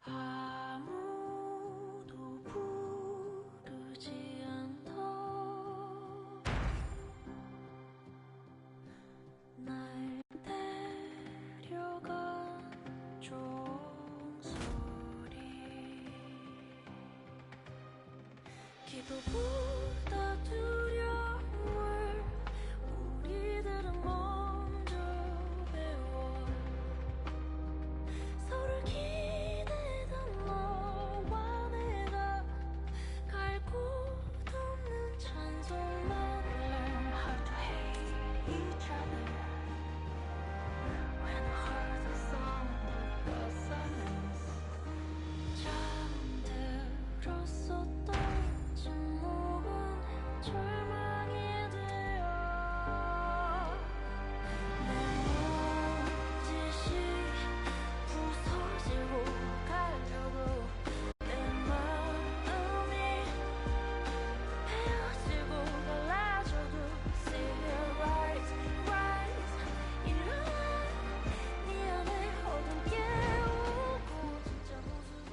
아무도 부르지 않던 날 데려간 종소리 기도보다 두려움을 우리들은 먼저 배워 서로를 기대던 너와 내가 갈 곳 없는 찬송만 Learn how to hate each other When our hearts are sound of the silence 잠들었었던 침묵은 절망이 되어 내 몸짓이 부서지고 가려고 내 마음이 헤어지고 갈라져도 See you rise, rise 일어나 네 안에 어둠 깨우고 진짜 모습을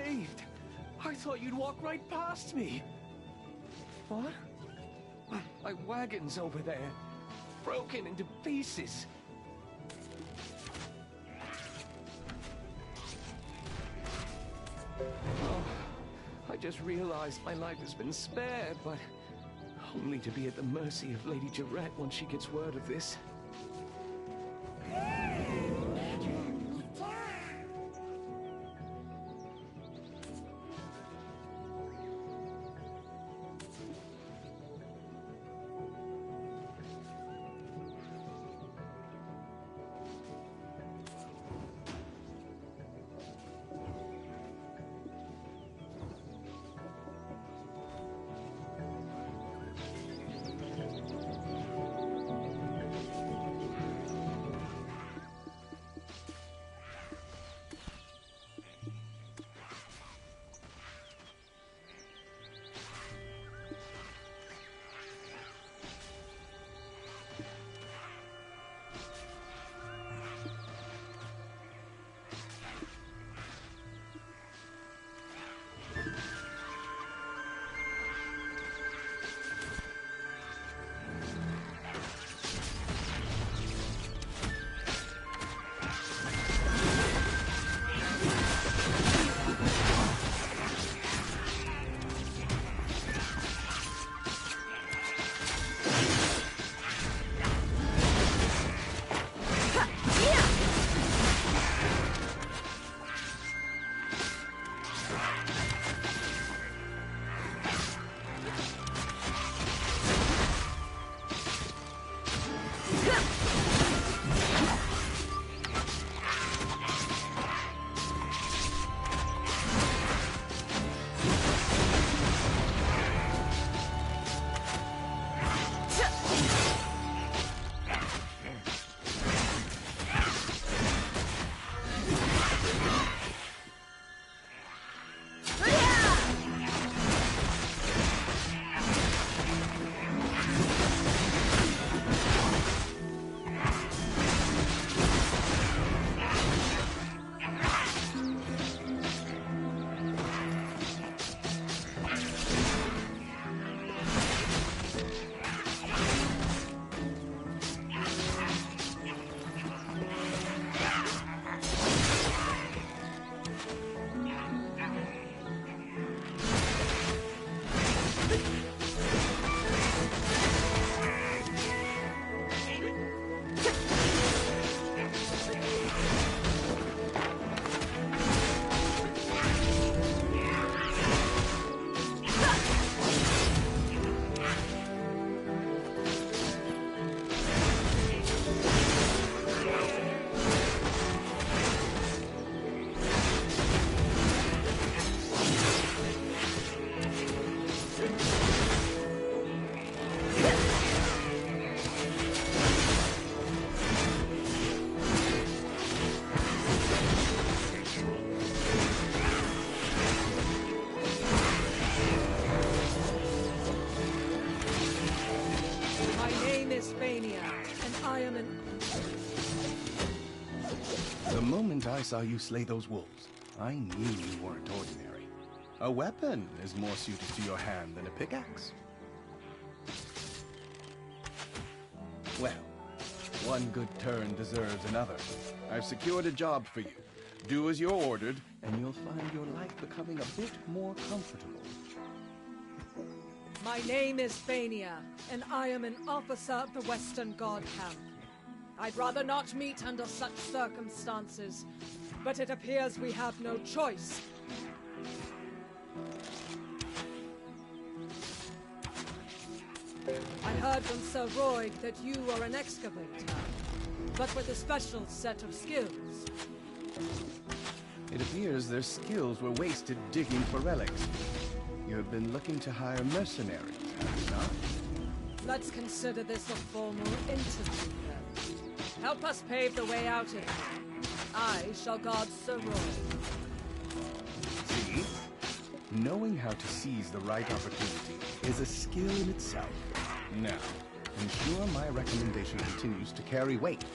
saved. I thought you'd walk right past me. What? My wagon's over there, broken into pieces. Oh, I just realized my life has been spared, but only to be at the mercy of Lady Jarrett once she gets word of this. The moment I saw you slay those wolves, I knew you weren't ordinary. A weapon is more suited to your hand than a pickaxe. Well, one good turn deserves another. I've secured a job for you. Do as you're ordered, and you'll find your life becoming a bit more comfortable. My name is Fania, and I am an officer of the Western Guard Camp. I'd rather not meet under such circumstances, but it appears we have no choice. I heard from Sir Roig that you are an excavator, but with a special set of skills. It appears their skills were wasted digging for relics. You have been looking to hire mercenaries, have you not? Let's consider this a formal interview, then. Help us pave the way out of here. I shall guard Sir Roig. See? Knowing how to seize the right opportunity is a skill in itself. Now, ensure my recommendation continues to carry weight.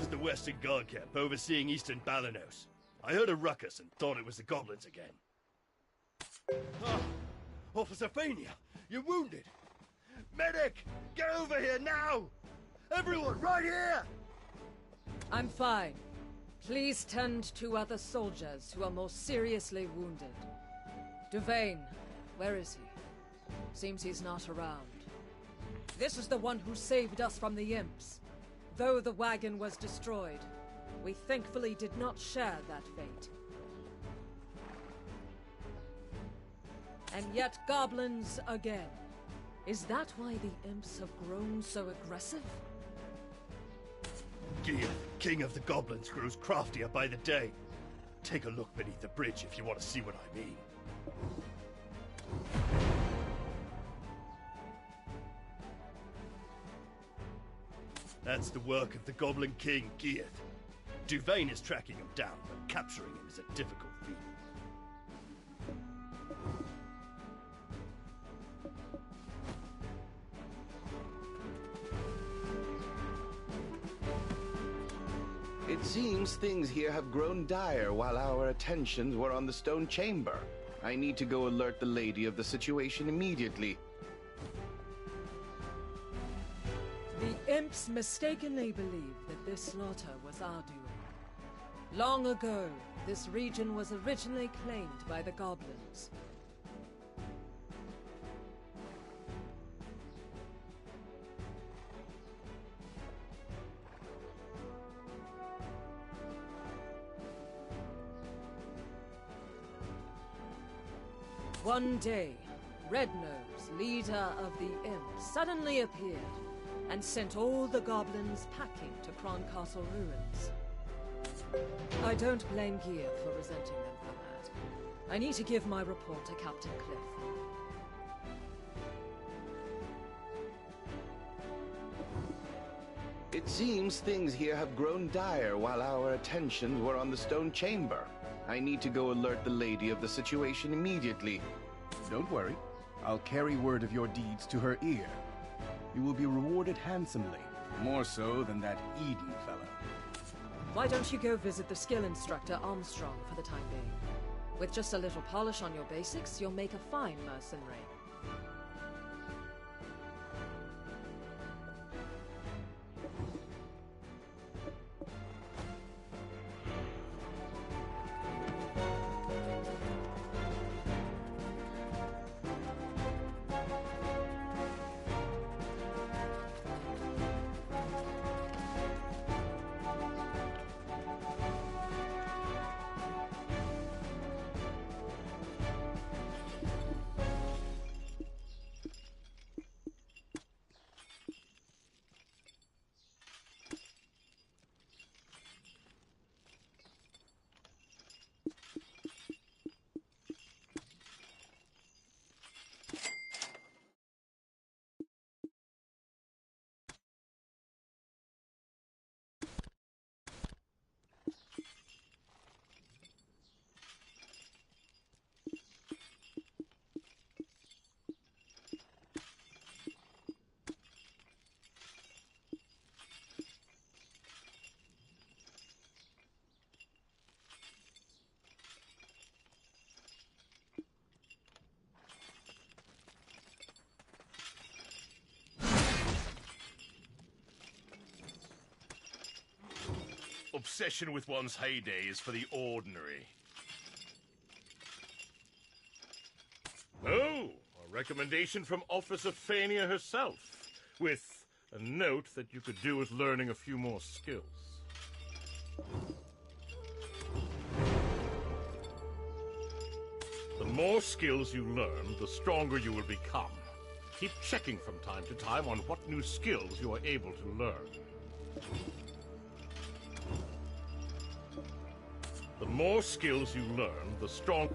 This is the Western Guard camp overseeing Eastern Balanos. I heard a ruckus and thought it was the goblins again. Ah, Officer Fania, you're wounded. Medic, get over here now! Everyone, right here! I'm fine. Please tend to other soldiers who are more seriously wounded. Duvain, where is he? Seems he's not around. This is the one who saved us from the imps. Though the wagon was destroyed, we thankfully did not share that fate. And yet goblins again. Is that why the imps have grown so aggressive? Gear, king of the goblins, grows craftier by the day. Take a look beneath the bridge if you want to see what I mean. That's the work of the Goblin King, Geath. Duvain is tracking him down, but capturing him is a difficult feat. It seems things here have grown dire while our attentions were on the stone chamber. I need to go alert the lady of the situation immediately. The imps mistakenly believe that this slaughter was our doing. Long ago, this region was originally claimed by the goblins. One day, Rednose, leader of the Imps, suddenly appeared and sent all the goblins packing to Croncastle ruins. I don't blame Gear for resenting them for that. I need to give my report to Captain Cliff. It seems things here have grown dire while our attentions were on the stone chamber. I need to go alert the lady of the situation immediately. Don't worry. I'll carry word of your deeds to her ear. You will be rewarded handsomely, more so than that Eden fellow. Why don't you go visit the skill instructor Armstrong for the time being? With just a little polish on your basics, you'll make a fine mercenary. Obsession with one's heyday is for the ordinary. Oh, a recommendation from Officer Fania herself, with a note that you could do with learning a few more skills. The more skills you learn, the stronger you will become. Keep checking from time to time on what new skills you are able to learn. The more skills you learn, the stronger...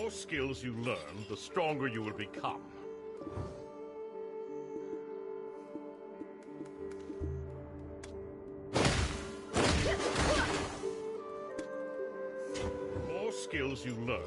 more skills you learn, the stronger you will become. The more skills you learn,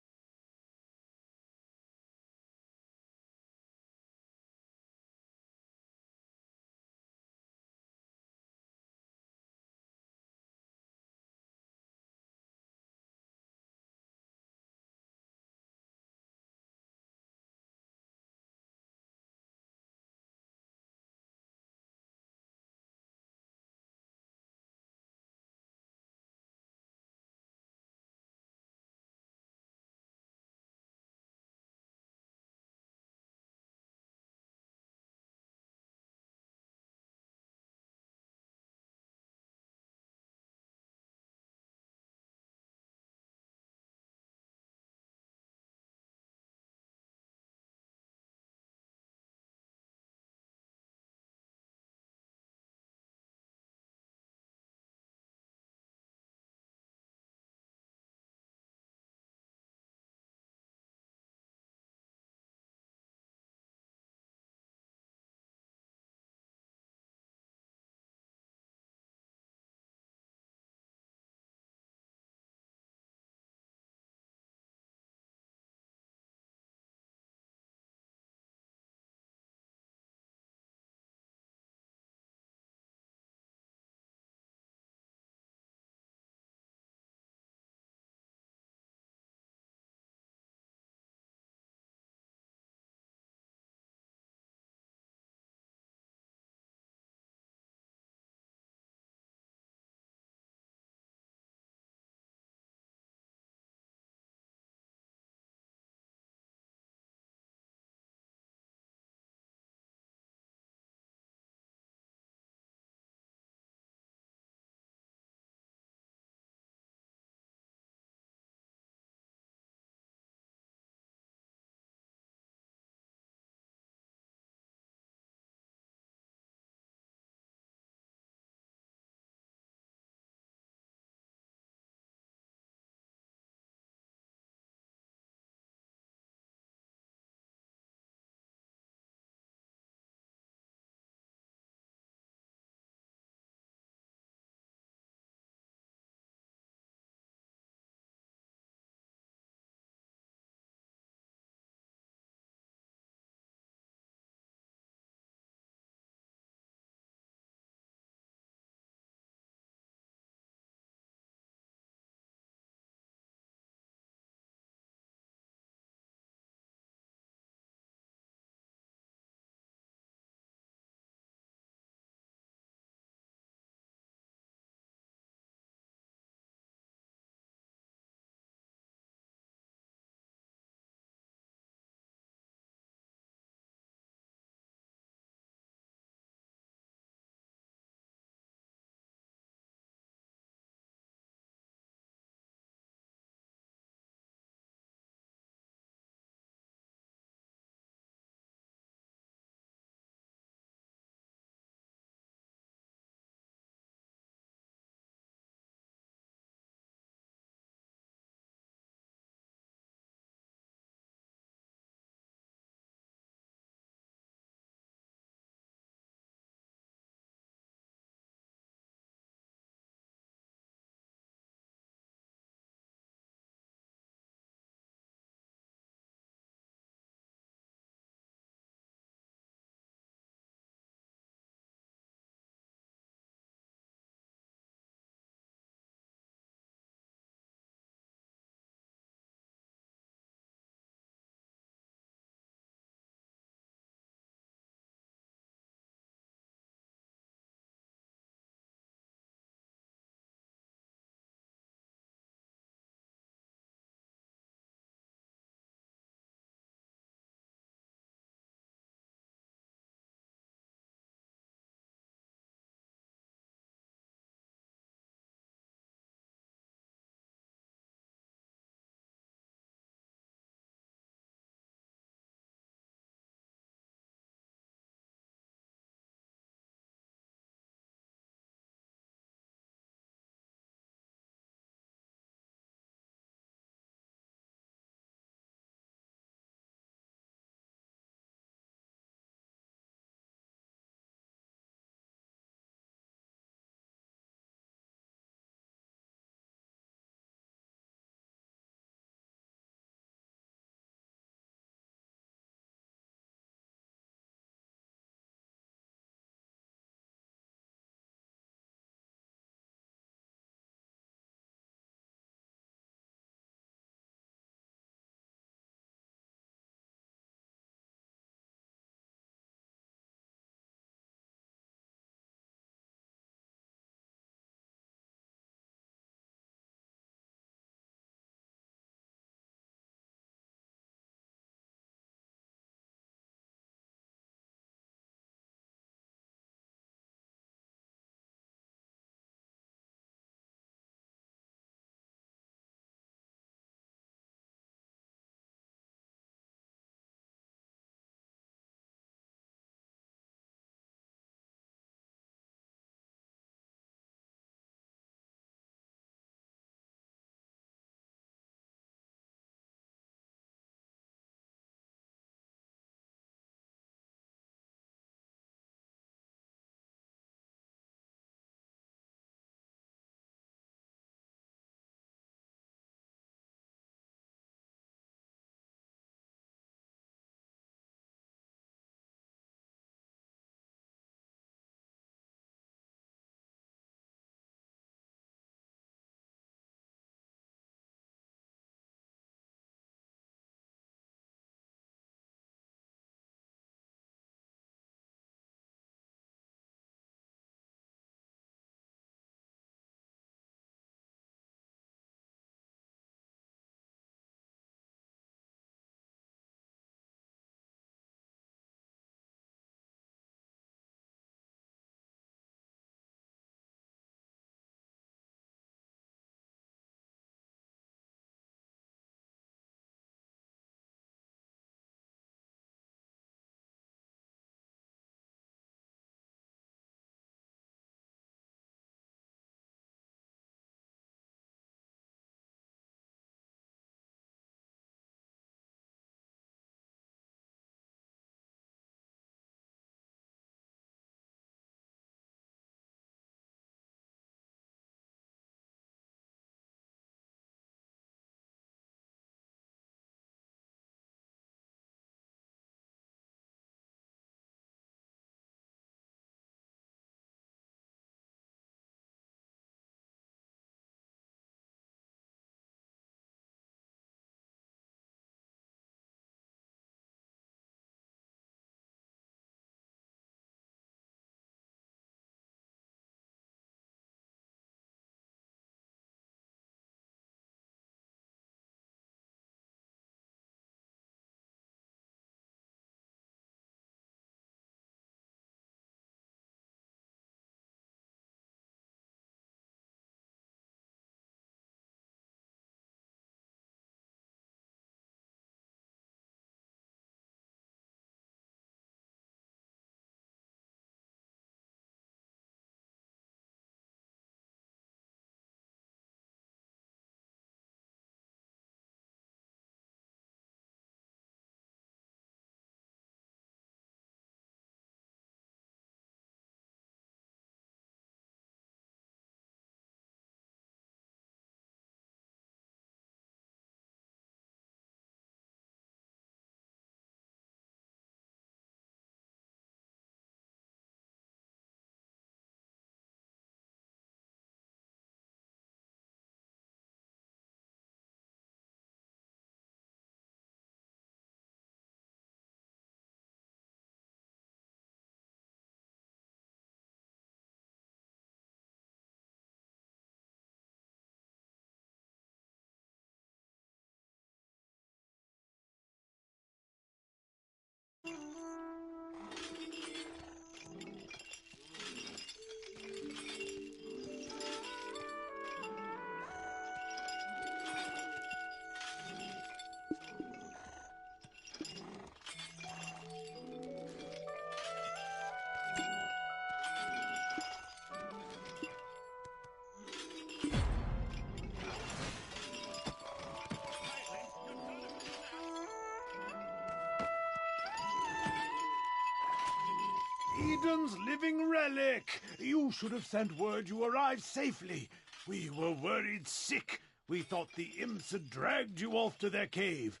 Odin's living relic! You should have sent word you arrived safely. We were worried sick. We thought the imps had dragged you off to their cave.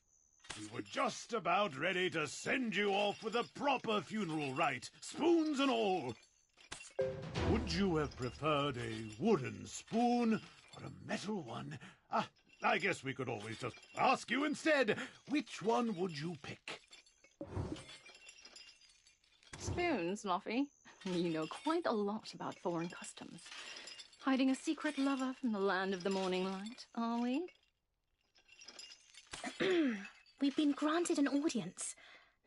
We were just about ready to send you off with a proper funeral rite, spoons and all. Would you have preferred a wooden spoon or a metal one? I guess we could always just ask you instead. Which one would you pick? Spoons, Luffy. You know quite a lot about foreign customs. Hiding a secret lover from the land of the morning light, are we? We've been granted an audience.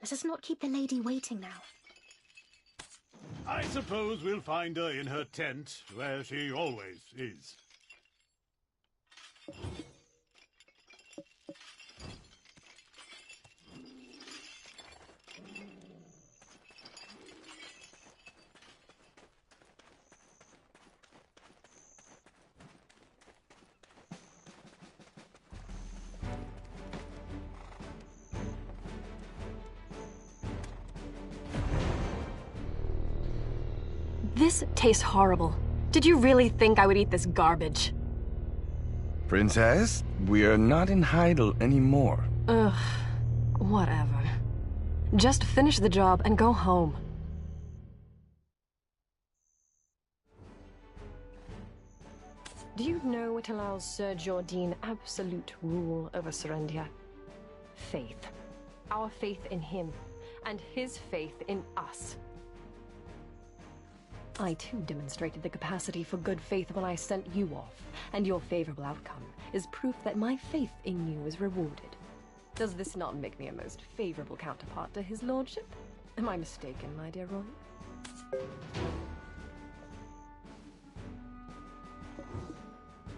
Let us not keep the lady waiting now. I suppose we'll find her in her tent, where she always is. This tastes horrible. Did you really think I would eat this garbage? Princess, we are not in Heidel anymore. Ugh, whatever. Just finish the job and go home. Do you know what allows Sir Jordine absolute rule over Serendia? Faith. Our faith in him, and his faith in us. I too demonstrated the capacity for good faith when I sent you off, and your favorable outcome is proof that my faith in you is rewarded. Does this not make me a most favorable counterpart to his lordship? Am I mistaken, my dear Roy?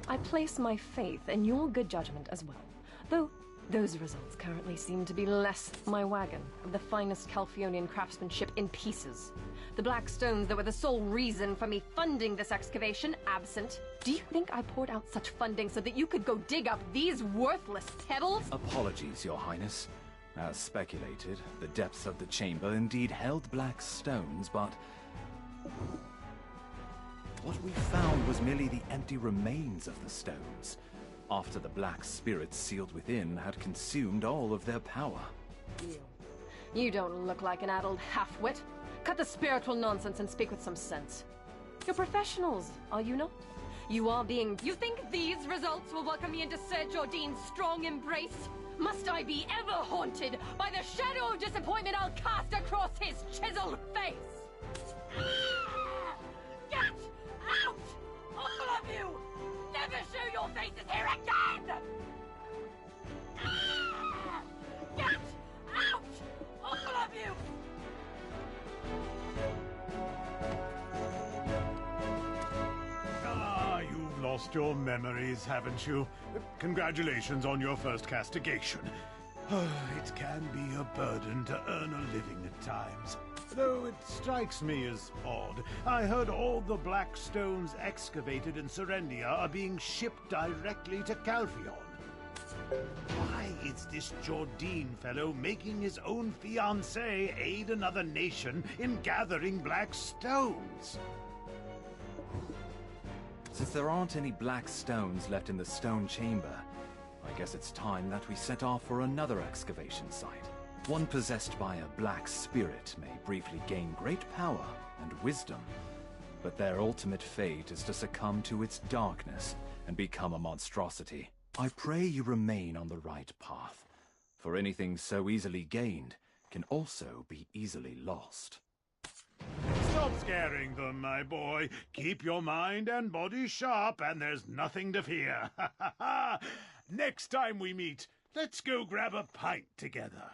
I place my faith in your good judgment as well, though those results currently seem to be less my wagon of the finest Calphionian craftsmanship in pieces. The black stones that were the sole reason for me funding this excavation absent. Do you think I poured out such funding so that you could go dig up these worthless pebbles? Apologies, Your Highness. As speculated, the depths of the chamber indeed held black stones, but what we found was merely the empty remains of the stones, after the black spirits sealed within had consumed all of their power. You don't look like an addled half-wit. Cut the spiritual nonsense and speak with some sense. You're professionals, are you not? You are being... You think these results will welcome me into Sir Jordine's strong embrace? Must I be ever haunted by the shadow of disappointment I'll cast across his chiseled face? Get out! All of you! Never show your faces here again! Get out! All of you! You've lost your memories, haven't you? Congratulations on your first castigation. It can be a burden to earn a living at times. Though it strikes me as odd. I heard all the black stones excavated in Serendia are being shipped directly to Calphion. Why is this Jordine fellow making his own fiancée aid another nation in gathering black stones? Since there aren't any black stones left in the stone chamber, I guess it's time that we set off for another excavation site. One possessed by a black spirit may briefly gain great power and wisdom, but their ultimate fate is to succumb to its darkness and become a monstrosity. I pray you remain on the right path, for anything so easily gained can also be easily lost. Stop scaring them, my boy. Keep your mind and body sharp, and there's nothing to fear. Next time we meet, let's go grab a pint together.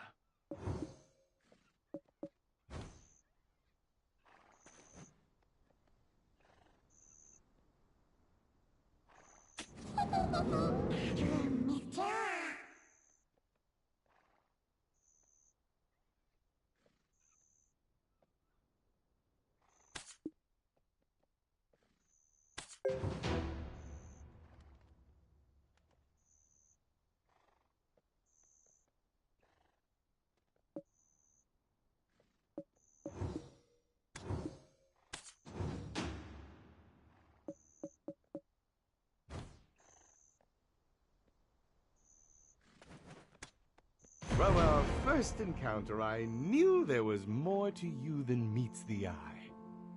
From our first encounter, I knew there was more to you than meets the eye.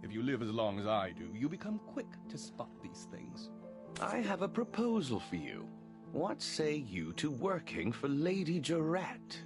If you live as long as I do, you become quick to spot these things. I have a proposal for you. What say you to working for Lady Jarette?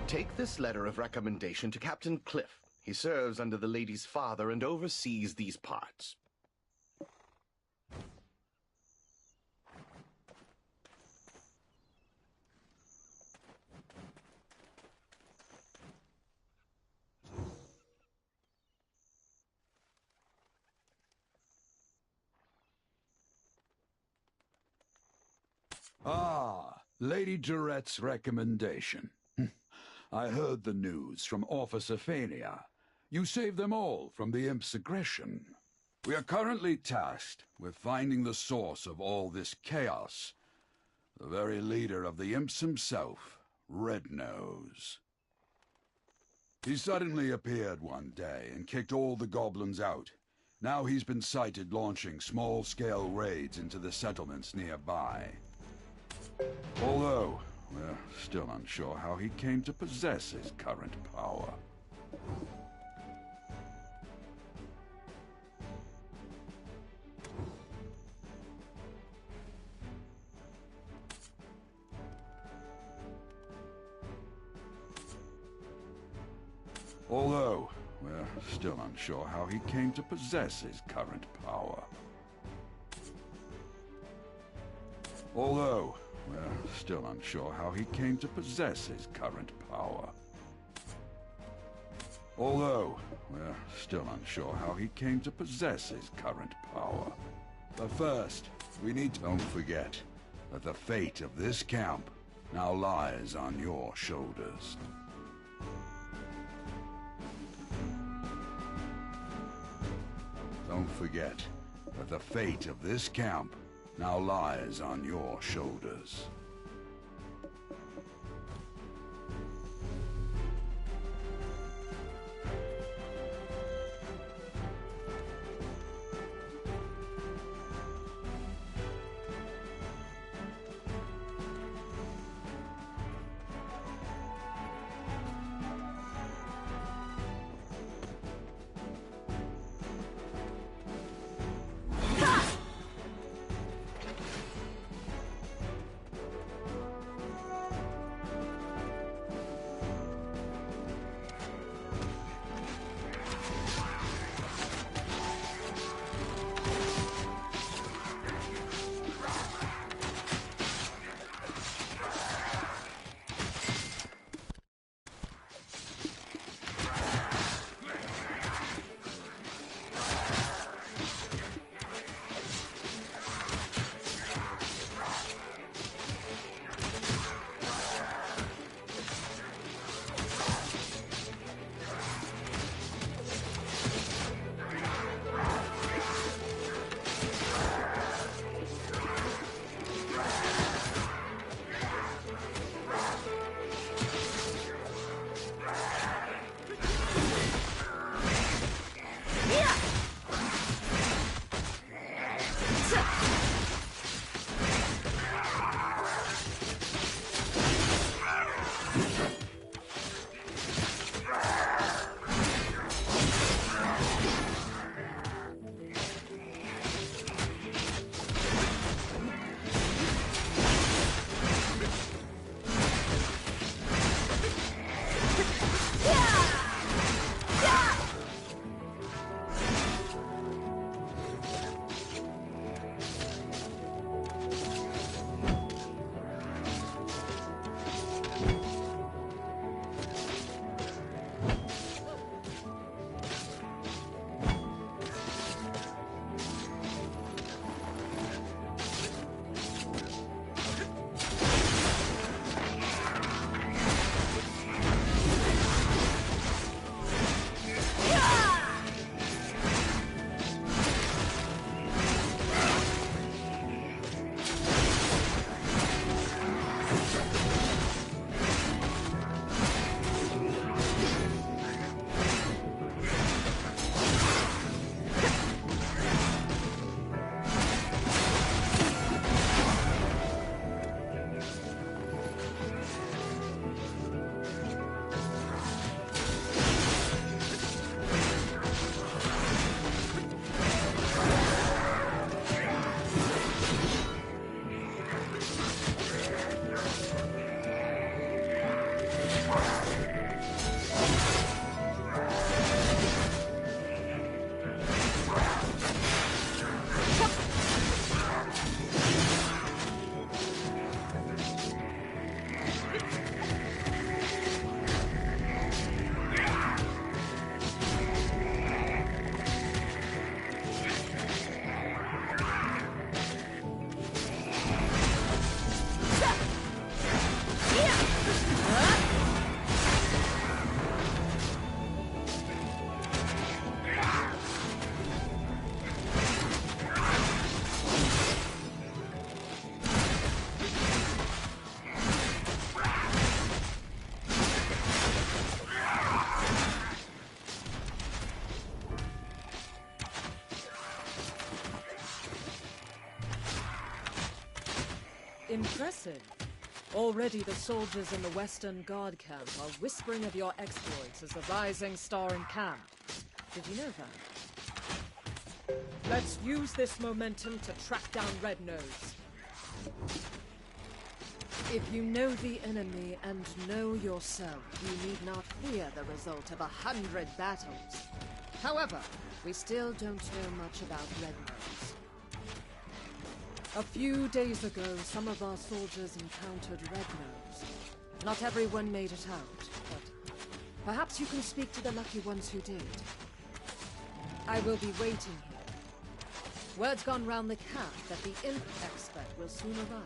Take this letter of recommendation to Captain Cliff. He serves under the lady's father and oversees these parts. Ah, Lady Durette's recommendation. I heard the news from Officer Fania. You saved them all from the Imp's aggression. We are currently tasked with finding the source of all this chaos. The very leader of the Imps himself, Rednose. He suddenly appeared one day and kicked all the goblins out. Now he's been sighted launching small-scale raids into the settlements nearby. Although, we're still unsure how he came to possess his current power. Although, we're still unsure how he came to possess his current power. Although, we're still unsure how he came to possess his current power. Although, we're still unsure how he came to possess his current power. But first, we need to... Don't forget that the fate of this camp now lies on your shoulders. Don't forget that the fate of this camp now lies on your shoulders. Impressive. Already the soldiers in the Western Guard camp are whispering of your exploits as the rising star in camp. Did you know that? Let's use this momentum to track down Red Nose. If you know the enemy and know yourself, you need not fear the result of 100 battles. However, we still don't know much about Red Nose. A few days ago, some of our soldiers encountered Red Nose. Not everyone made it out, but perhaps you can speak to the lucky ones who did. I will be waiting here. Word's gone round the camp that the imp expert will soon arrive.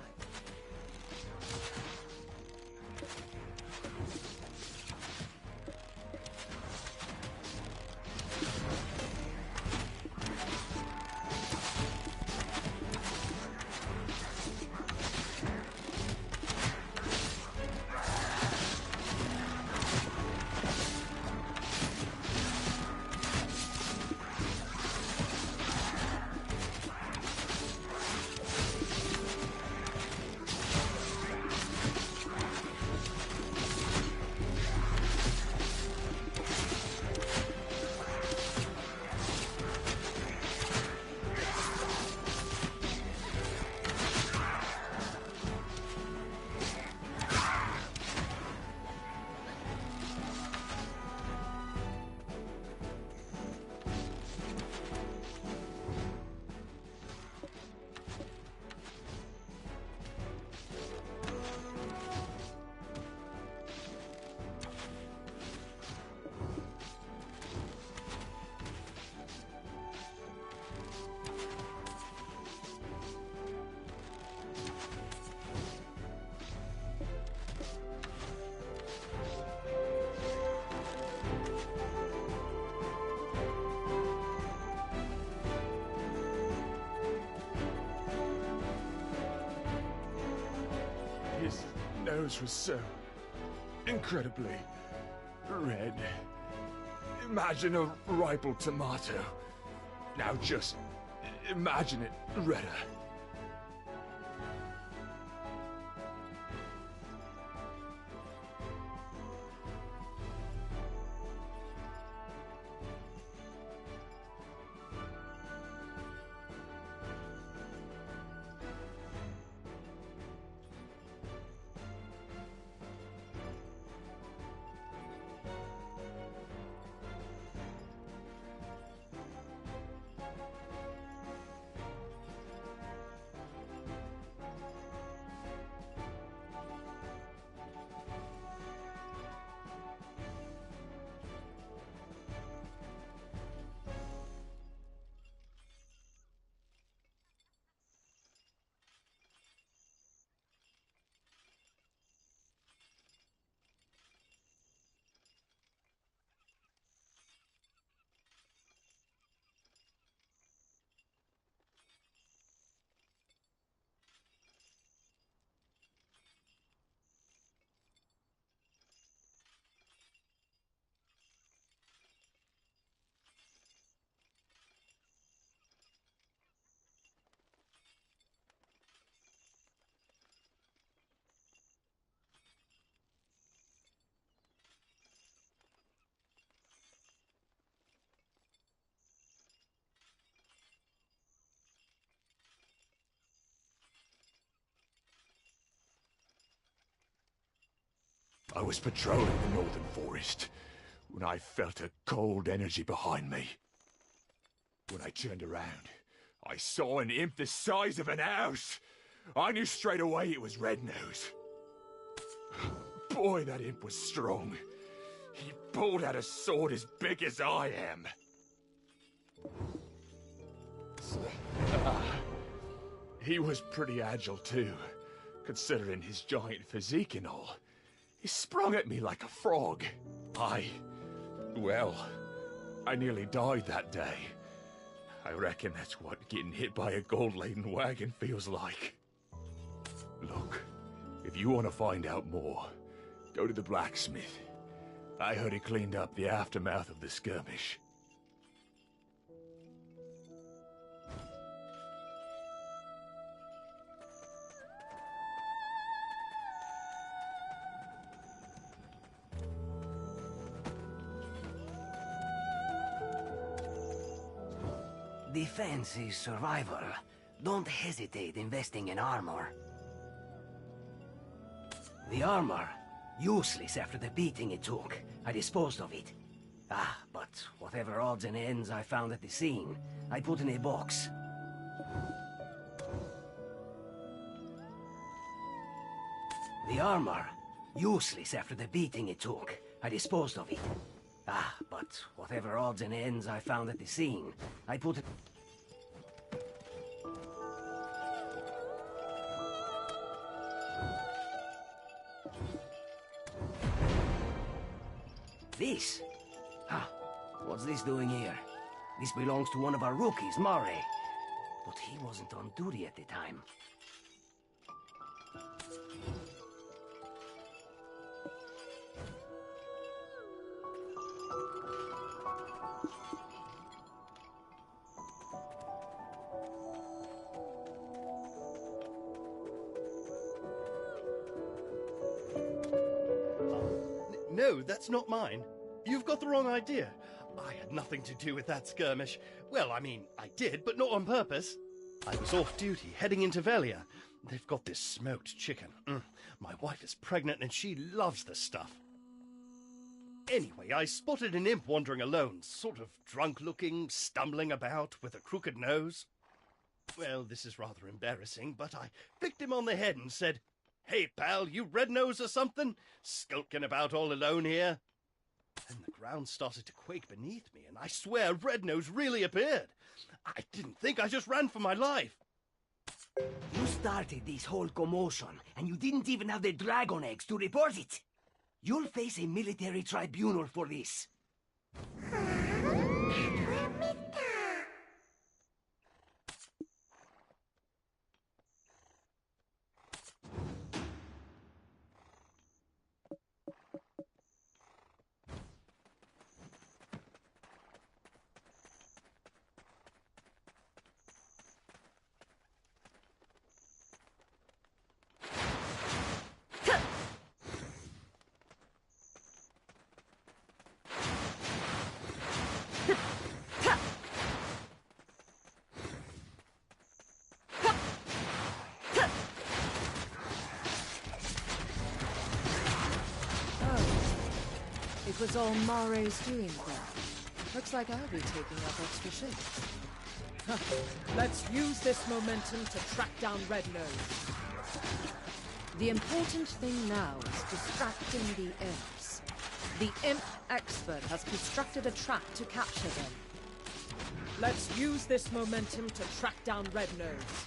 His nose was so incredibly red. Imagine a ripe tomato. Now just imagine it redder. I was patrolling the northern forest when I felt a cold energy behind me. When I turned around, I saw an imp the size of an house. I knew straight away it was Red Nose. Boy, that imp was strong. He pulled out a sword as big as I am. He was pretty agile too, considering his giant physique and all. He sprung at me like a frog. I nearly died that day. I reckon that's what getting hit by a gold-laden wagon feels like. Look, if you want to find out more, go to the blacksmith. I heard he cleaned up the aftermath of the skirmish. Defense is survival. Don't hesitate investing in armor. The armor, useless after the beating it took. I disposed of it. But whatever odds and ends I found at the scene, I put in a box. The armor, useless after the beating it took. I disposed of it. But whatever odds and ends I found at the scene, I put it... This? What's this doing here? This belongs to one of our rookies, Murray. But he wasn't on duty at the time. No, that's not mine. You've got the wrong idea. I had nothing to do with that skirmish. Well, I mean, I did, but not on purpose. I was off duty, heading into Velia. They've got this smoked chicken. My wife is pregnant and she loves this stuff. Anyway, I spotted an imp wandering alone, sort of drunk-looking, stumbling about with a crooked nose. Well, this is rather embarrassing, but I flicked him on the head and said, "Hey, pal, you red nose or something? Skulking about all alone here?" And the ground started to quake beneath me, and I swear Red Nose really appeared. I didn't think, I just ran for my life. You started this whole commotion, and you didn't even have the dragon eggs to report it. You'll face a military tribunal for this. It was all Mare's doing then. Looks like I'll be taking up extra shifts. Let's use this momentum to track down Red Nose. The important thing now is distracting the imps. The imp expert has constructed a trap to capture them. Let's use this momentum to track down Red Nose.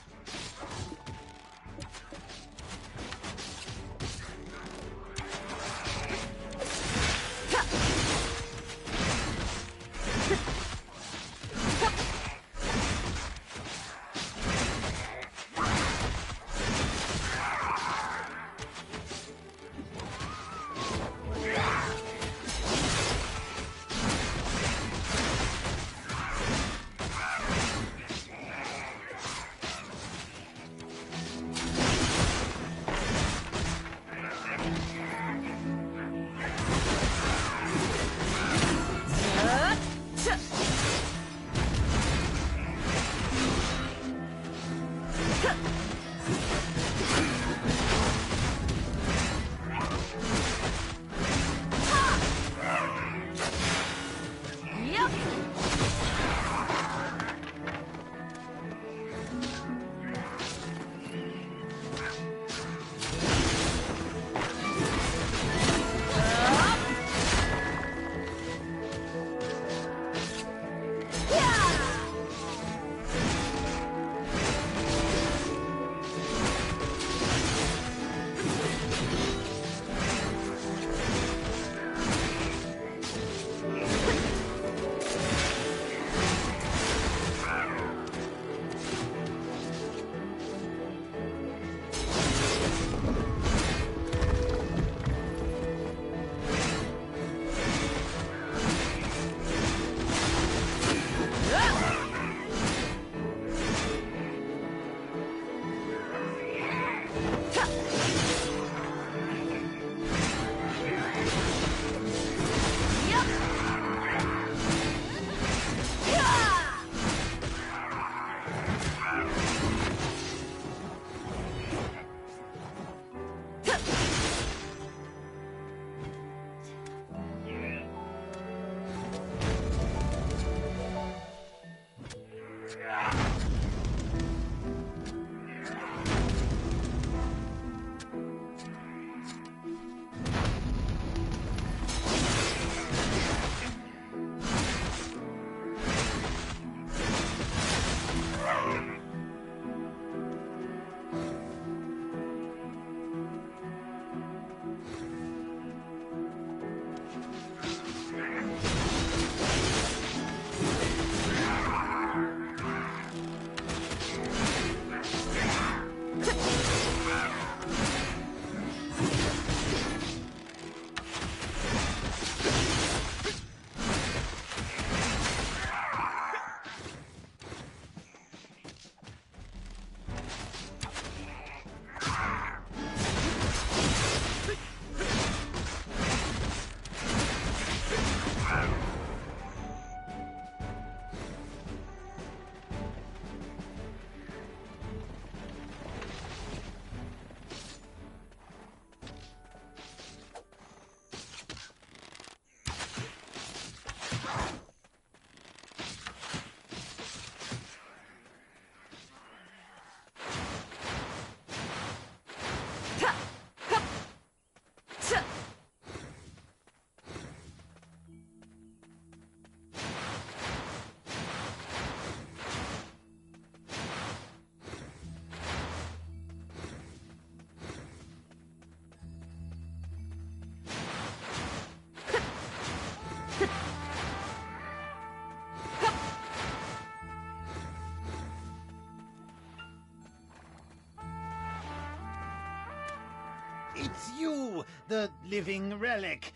the living relic.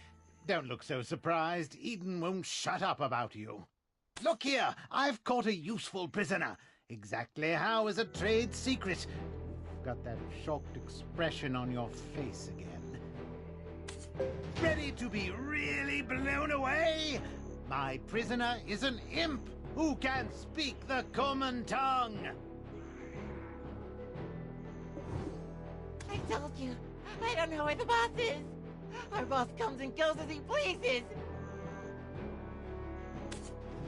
Don't look so surprised. Eden won't shut up about you. Look here, I've caught a useful prisoner. Exactly how is a trade secret. Got that shocked expression on your face again. Ready to be really blown away? My prisoner is an imp who can speak the common tongue. I told you, I don't know where the boss is. Our boss comes and goes as he pleases.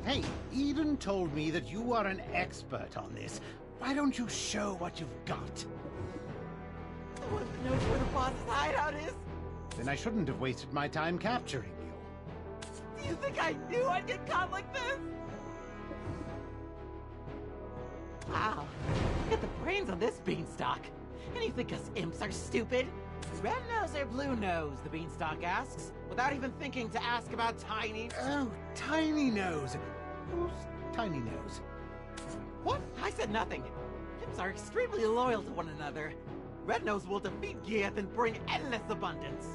Hey, Eden told me that you are an expert on this. Why don't you show what you've got? No one knows where the boss's hideout is. Then I shouldn't have wasted my time capturing you. Do you think I knew I'd get caught like this? Wow, look at the brains on this beanstalk. And you think us imps are stupid? Red nose or blue nose, the beanstalk asks, without even thinking to ask about Tiny. Oh, Tiny Nose. Who's Tiny Nose? What? I said nothing. Imps are extremely loyal to one another. Red Nose will defeat Gieth and bring endless abundance.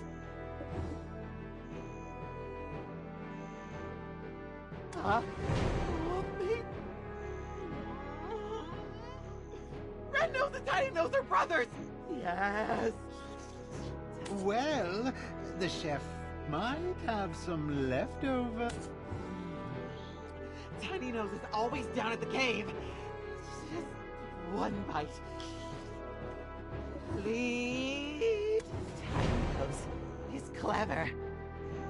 Huh? Red Nose and Tiny Nose are brothers! Yes! Well, the chef might have some leftover. Tiny Nose is always down at the cave. Just one bite. Please. Tiny Nose is clever.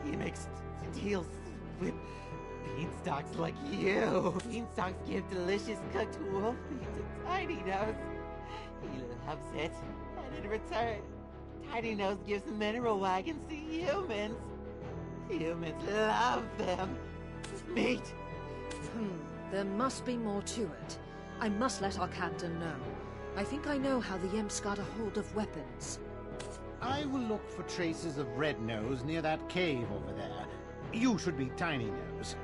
He makes deals with beanstalks like you. Beanstalks give delicious cooked wolf meat to Tiny Nose. He loves it. And in return, Tiny Nose gives mineral wagons to humans. Humans love them. Meat. There must be more to it. I must let our captain know. I think I know how the imps got a hold of weapons. I will look for traces of Red Nose near that cave over there. You should be Tiny Nose.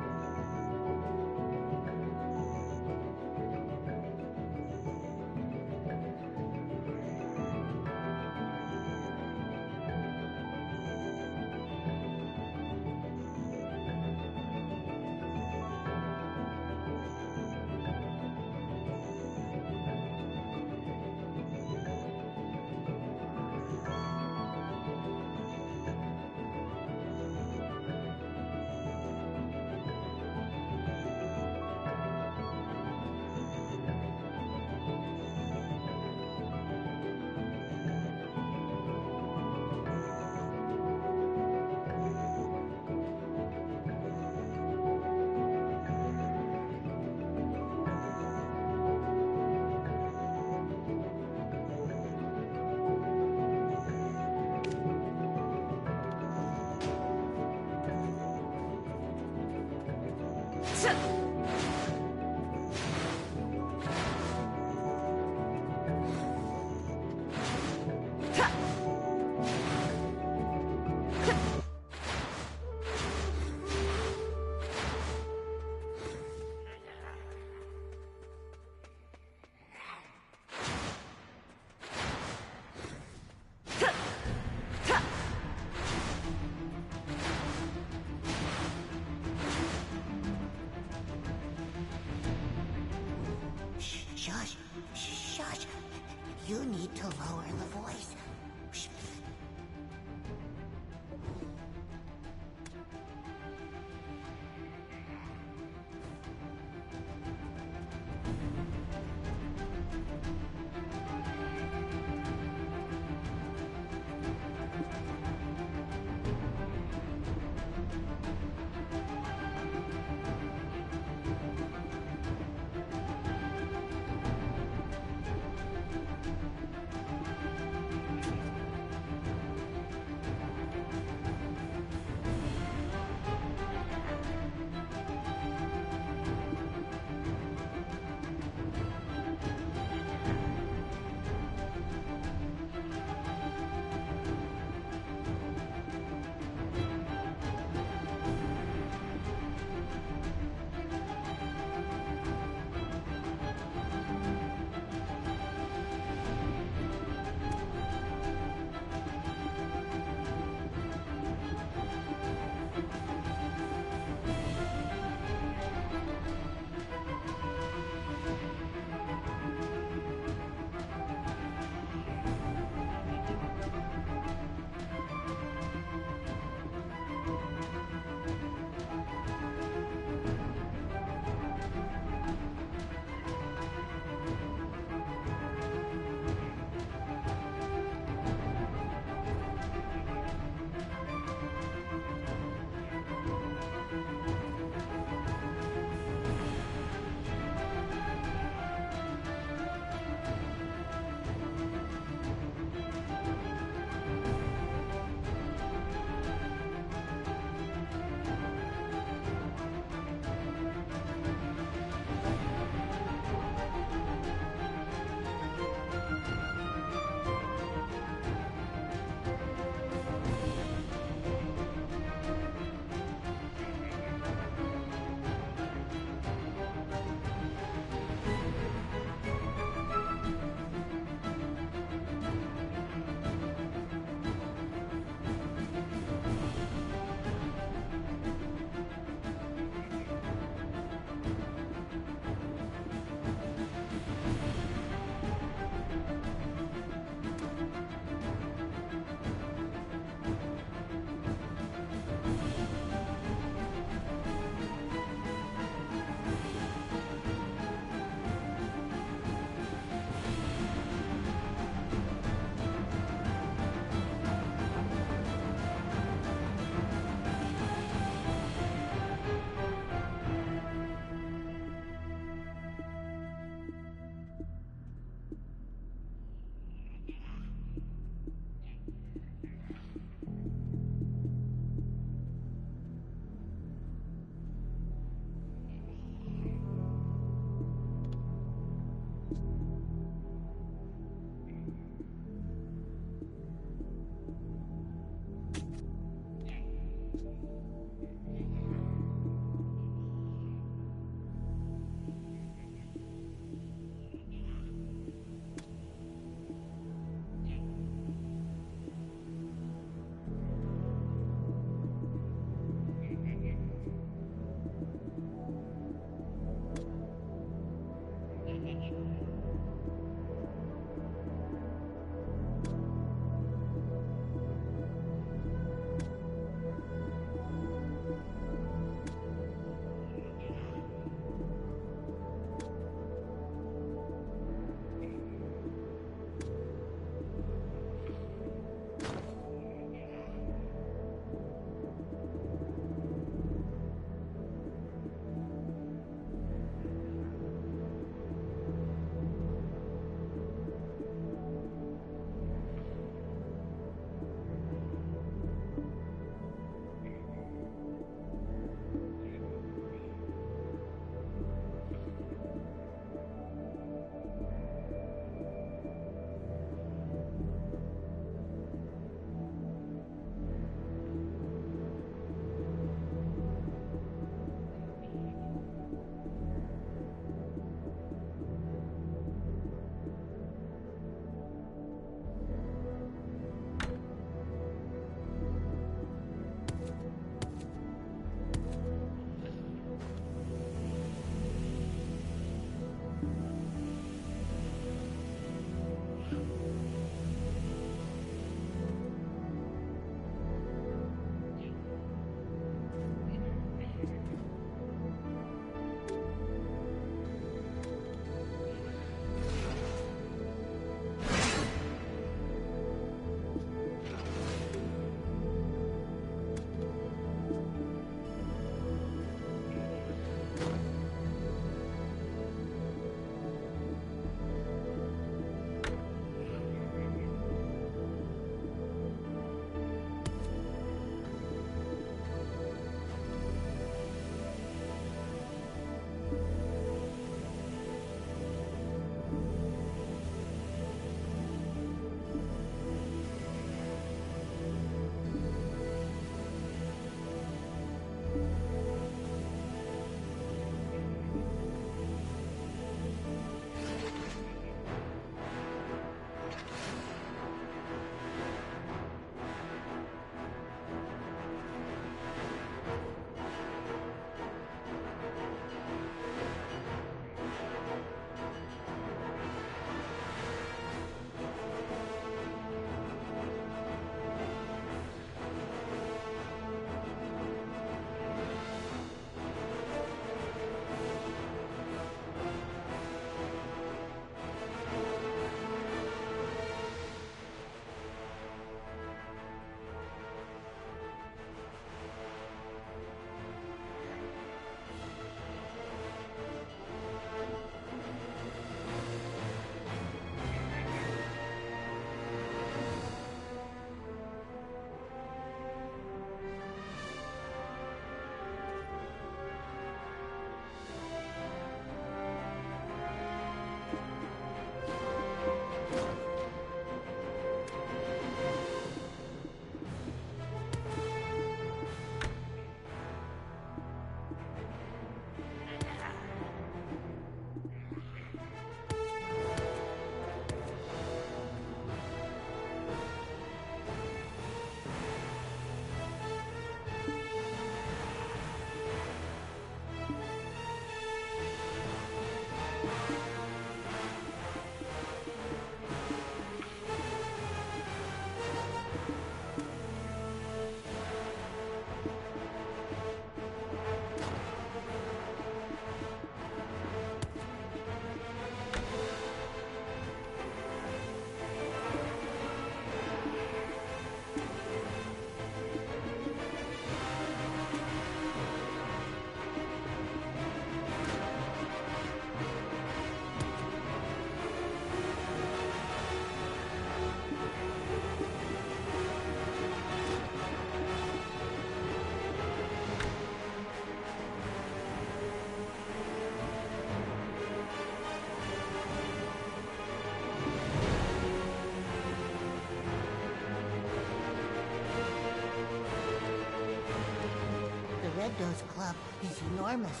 Nose Club is enormous.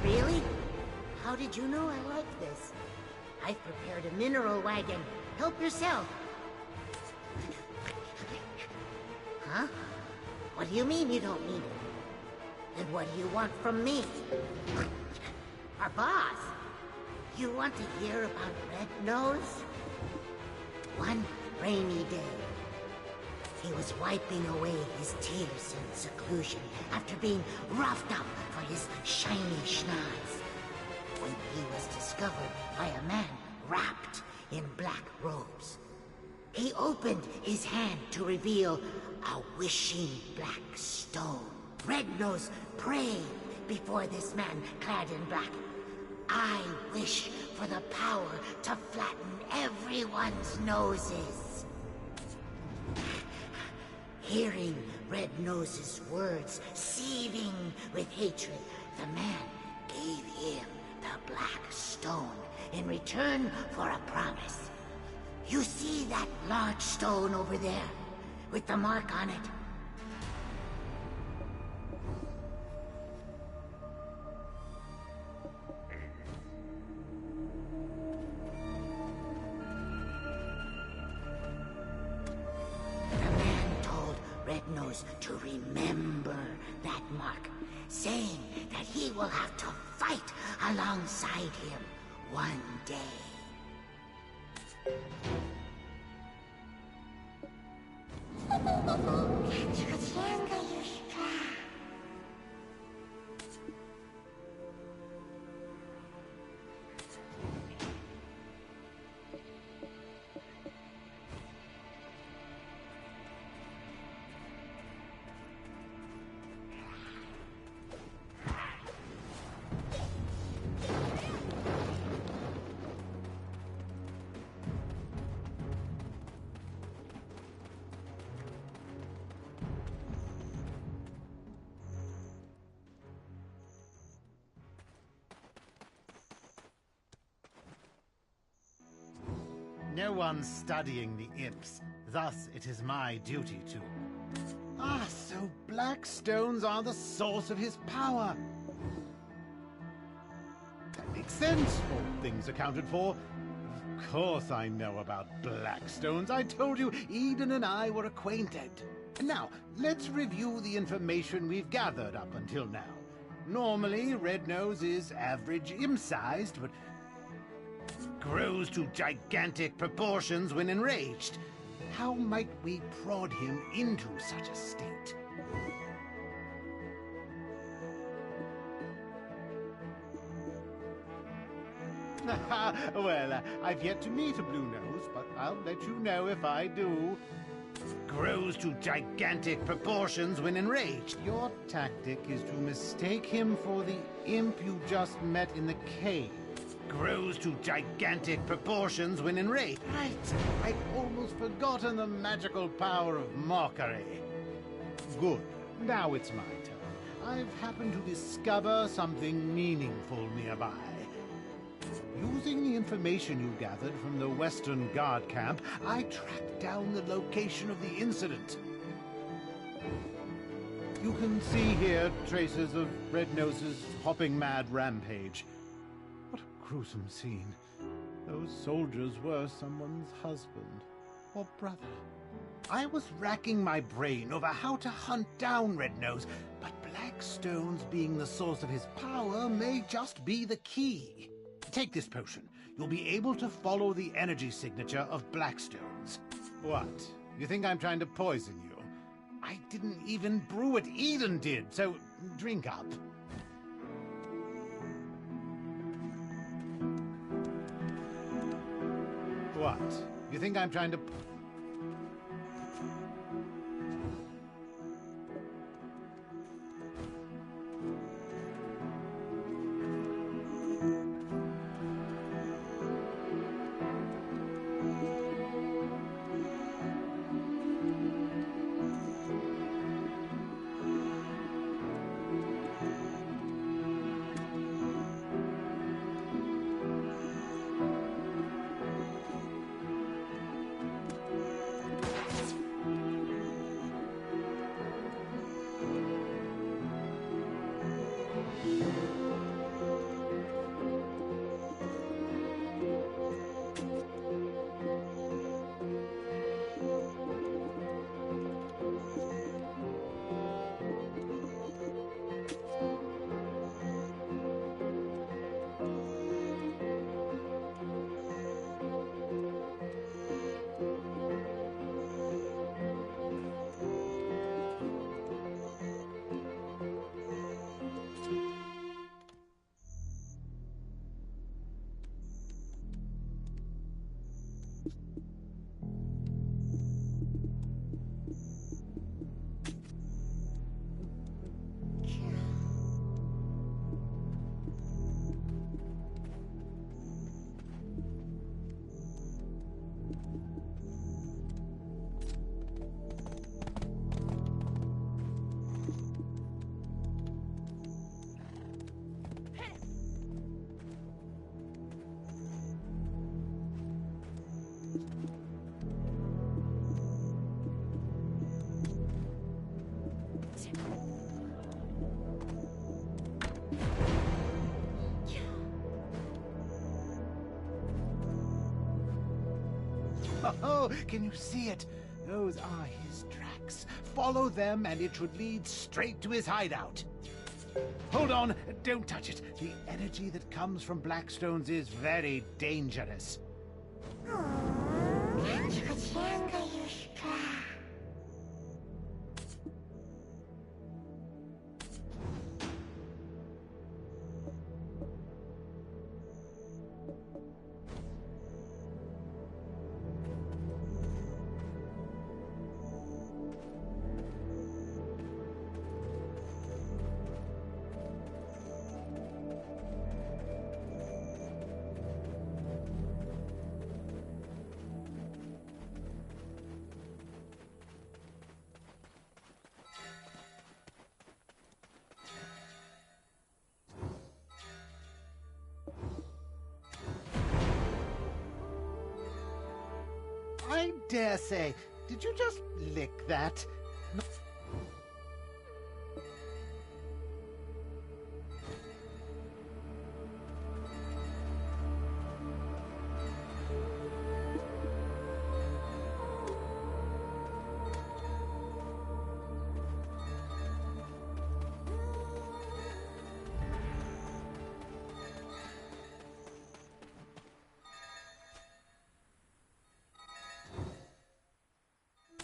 Really? How did you know I like this? I've prepared a mineral wagon. Help yourself. Huh? What do you mean you don't need it? Then what do you want from me? Our boss? You want to hear about Red Nose? One rainy day, he was wiping away his tears in seclusion after being roughed up for his shiny schnoz, when he was discovered by a man wrapped in black robes. He opened his hand to reveal a wishing black stone. Red Nose prayed before this man clad in black. I wish for the power to flatten everyone's noses. Hearing Red Nose's words seething with hatred, the man gave him the black stone in return for a promise. You see that large stone over there, with the mark on it? Red Nose to remember that mark, saying that he will have to fight alongside him one day. No one's studying the imps, thus it is my duty to. Ah, so black stones are the source of his power. That makes sense, all things accounted for. Of course I know about black stones. I told you Eden and I were acquainted. Now, let's review the information we've gathered up until now. Normally, Red Nose is average imp-sized, but grows to gigantic proportions when enraged. How might we prod him into such a state? Well, I've yet to meet a Blue Nose, but I'll let you know if I do. Grows to gigantic proportions when enraged. Your tactic is to mistake him for the imp you just met in the cave. Grows to gigantic proportions when enraged. Right, I'd almost forgotten the magical power of mockery. Good, now it's my turn. I've happened to discover something meaningful nearby. Using the information you gathered from the Western Guard camp, I tracked down the location of the incident. You can see here traces of Red Nose's hopping mad rampage. What a gruesome scene. Those soldiers were someone's husband or brother. I was racking my brain over how to hunt down Red Nose, but black stones being the source of his power may just be the key. Take this potion. You'll be able to follow the energy signature of black stones. What? You think I'm trying to poison you? I didn't even brew it, Eden did, so drink up. What? You think I'm trying to... Oh, can you see it? Those are his tracks. Follow them and it should lead straight to his hideout. Hold on, don't touch it. The energy that comes from Blackstones is very dangerous. I dare say, did you just lick that?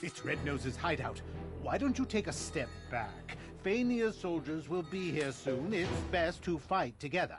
It's Red Nose's hideout. Why don't you take a step back? Fania's soldiers will be here soon. It's best to fight together.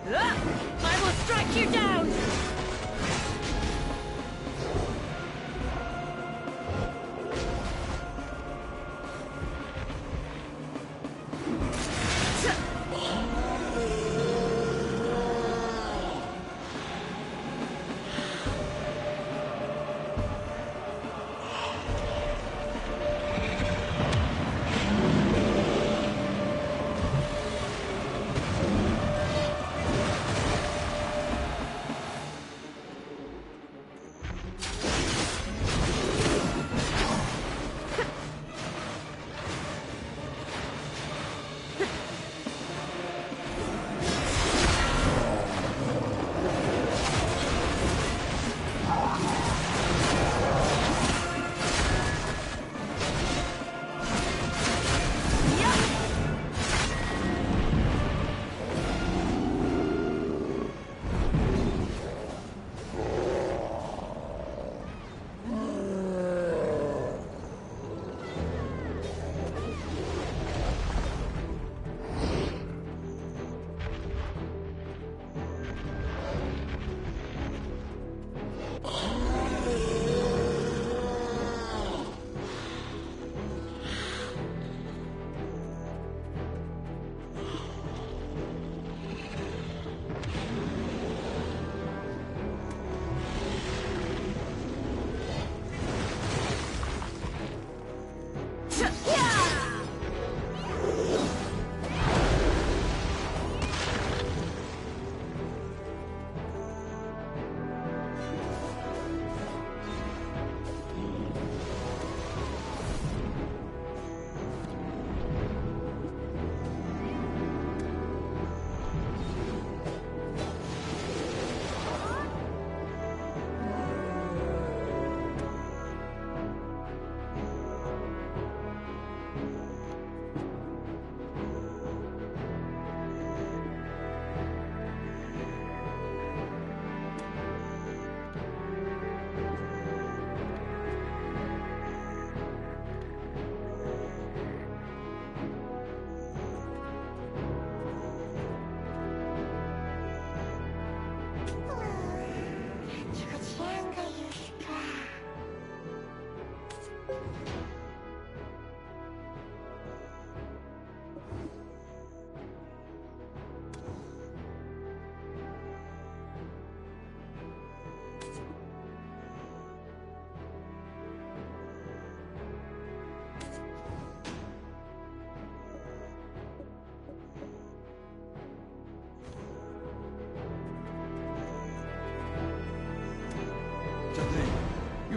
I will strike you down!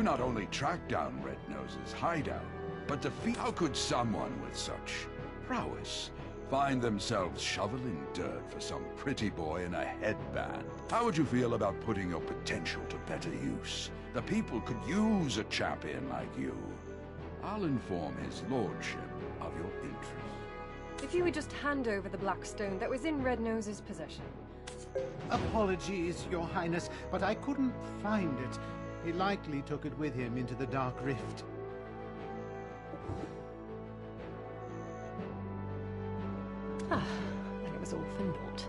You not only tracked down Red Nose's hideout, but defeat... How could someone with such prowess find themselves shoveling dirt for some pretty boy in a headband? How would you feel about putting your potential to better use? The people could use a champion like you. I'll inform his lordship of your interest. If you would just hand over the black stone that was in Red Nose's possession. Apologies, Your Highness, but I couldn't find it. He likely took it with him into the Dark Rift. Ah, then it was all for naught.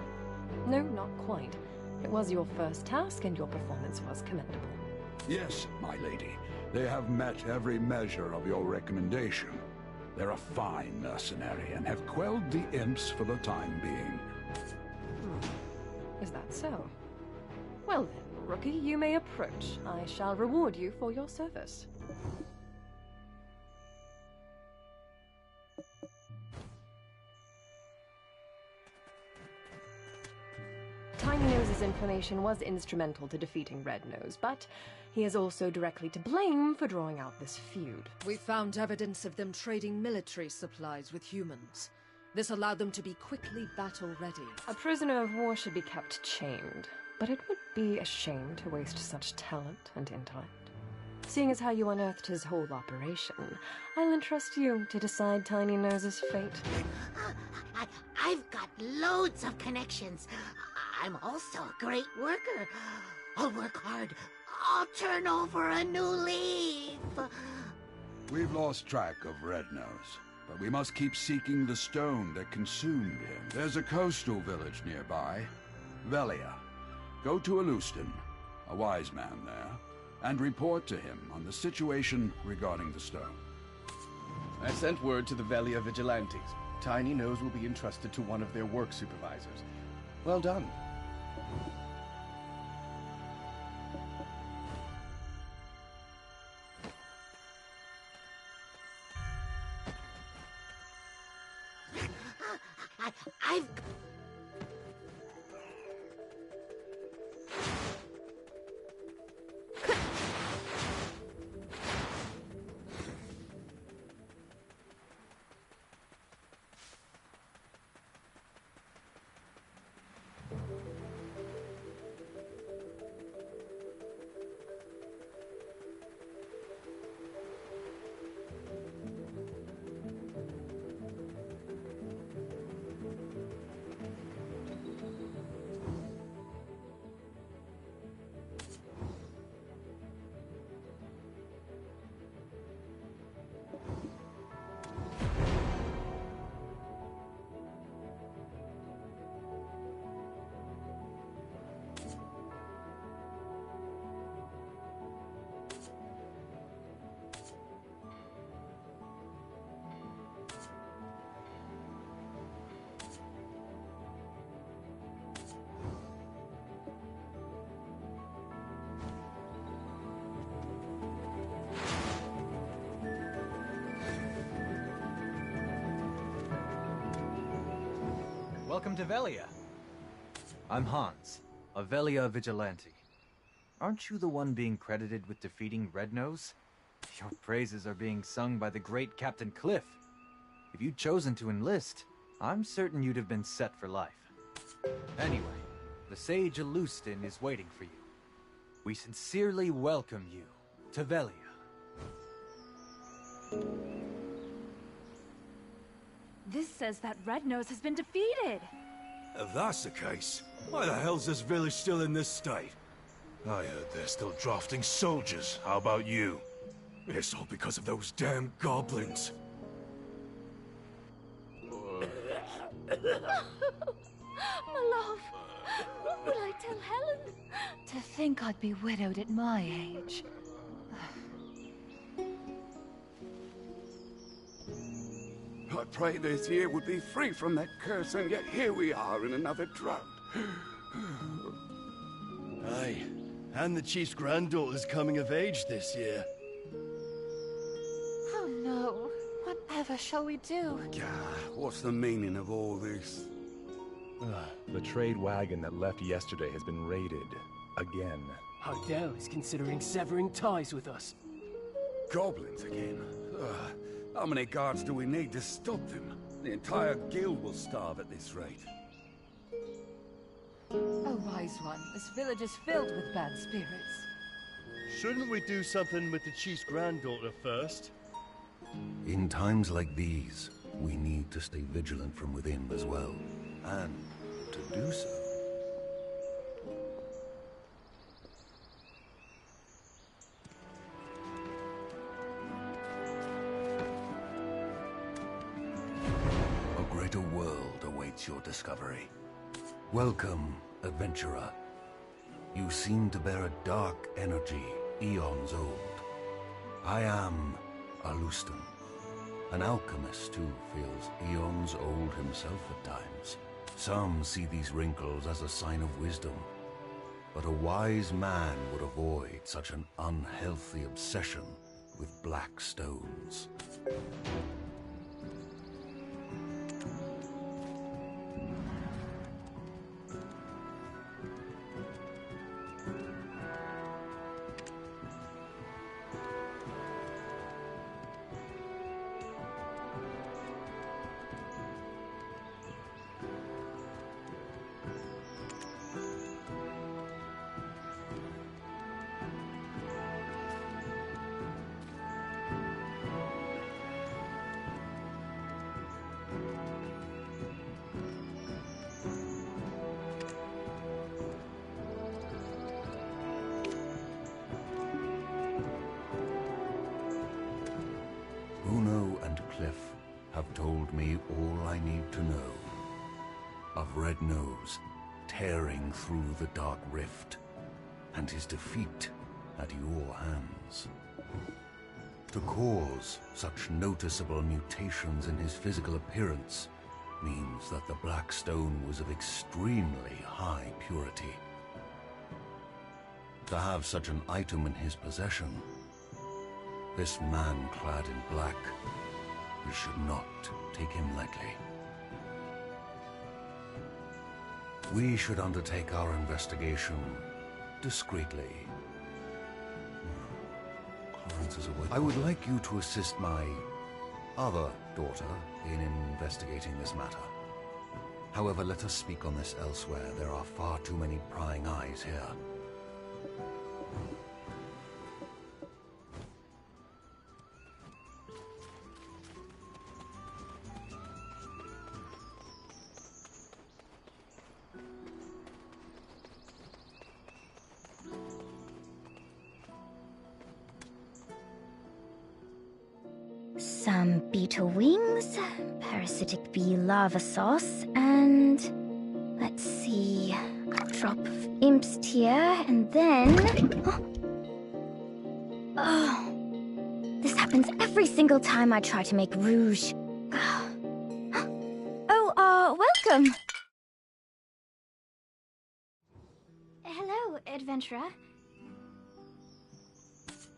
No, not quite. It was your first task, and your performance was commendable. Yes, my lady. They have met every measure of your recommendation. They're a fine mercenary and have quelled the imps for the time being. Is that so? Well then, rookie, you may approach. I shall reward you for your service. Tiny Nose's information was instrumental to defeating Red Nose, but he is also directly to blame for drawing out this feud. We found evidence of them trading military supplies with humans. This allowed them to be quickly battle-ready. A prisoner of war should be kept chained, but it would be a shame to waste such talent and intellect. Seeing as how you unearthed his whole operation, I'll entrust you to decide Tiny Nose's fate. I've got loads of connections. I'm also a great worker. I'll work hard. I'll turn over a new leaf. We've lost track of Red Nose, but we must keep seeking the stone that consumed him. There's a coastal village nearby, Velia. Go to Alustin, a wise man there, and report to him on the situation regarding the stone. I sent word to the Velia Vigilantes. Tiny Nose will be entrusted to one of their work supervisors. Well done. I've... Welcome to Velia. I'm Hans, a Velia Vigilante. Aren't you the one being credited with defeating Red Nose? Your praises are being sung by the great Captain Cliff. If you'd chosen to enlist, I'm certain you'd have been set for life. Anyway, the Sage Alustin is waiting for you. We sincerely welcome you to Velia. This says that Red Nose has been defeated. If that's the case, why the hell's this village still in this state? I heard they're still drafting soldiers. How about you? It's all because of those damn goblins. My love, will I tell Helen? To think I'd be widowed at my age. I prayed this year would be free from that curse, and yet here we are in another drought. Aye, and the chief's granddaughter's coming of age this year. Oh no, whatever shall we do? What's the meaning of all this? The trade wagon that left yesterday has been raided. Again. Hardell is considering severing ties with us. Goblins again? Ugh. How many guards do we need to stop them? The entire guild will starve at this rate. Oh, wise one, this village is filled with bad spirits. Shouldn't we do something with the chief's granddaughter first? In times like these, we need to stay vigilant from within as well. And to do so... A greater world awaits your discovery. Welcome, adventurer. You seem to bear a dark energy, eons old. I am Alustan, an alchemist who feels eons old himself at times. Some see these wrinkles as a sign of wisdom, but a wise man would avoid such an unhealthy obsession with black stones. Uno and Cliff have told me all I need to know. Of Red Nose tearing through the Dark Rift, and his defeat at your hands. To cause such noticeable mutations in his physical appearance means that the Black Stone was of extremely high purity. To have such an item in his possession, this man clad in black, we should not take him lightly. We should undertake our investigation discreetly. Clarence is away. I would like you to assist my other daughter in investigating this matter. However, let us speak on this elsewhere. There are far too many prying eyes here. Some beetle wings, parasitic bee lava sauce, and let's see, a drop of imp's tear, and then... Oh, this happens every single time I try to make rouge. Oh, welcome! Hello, adventurer.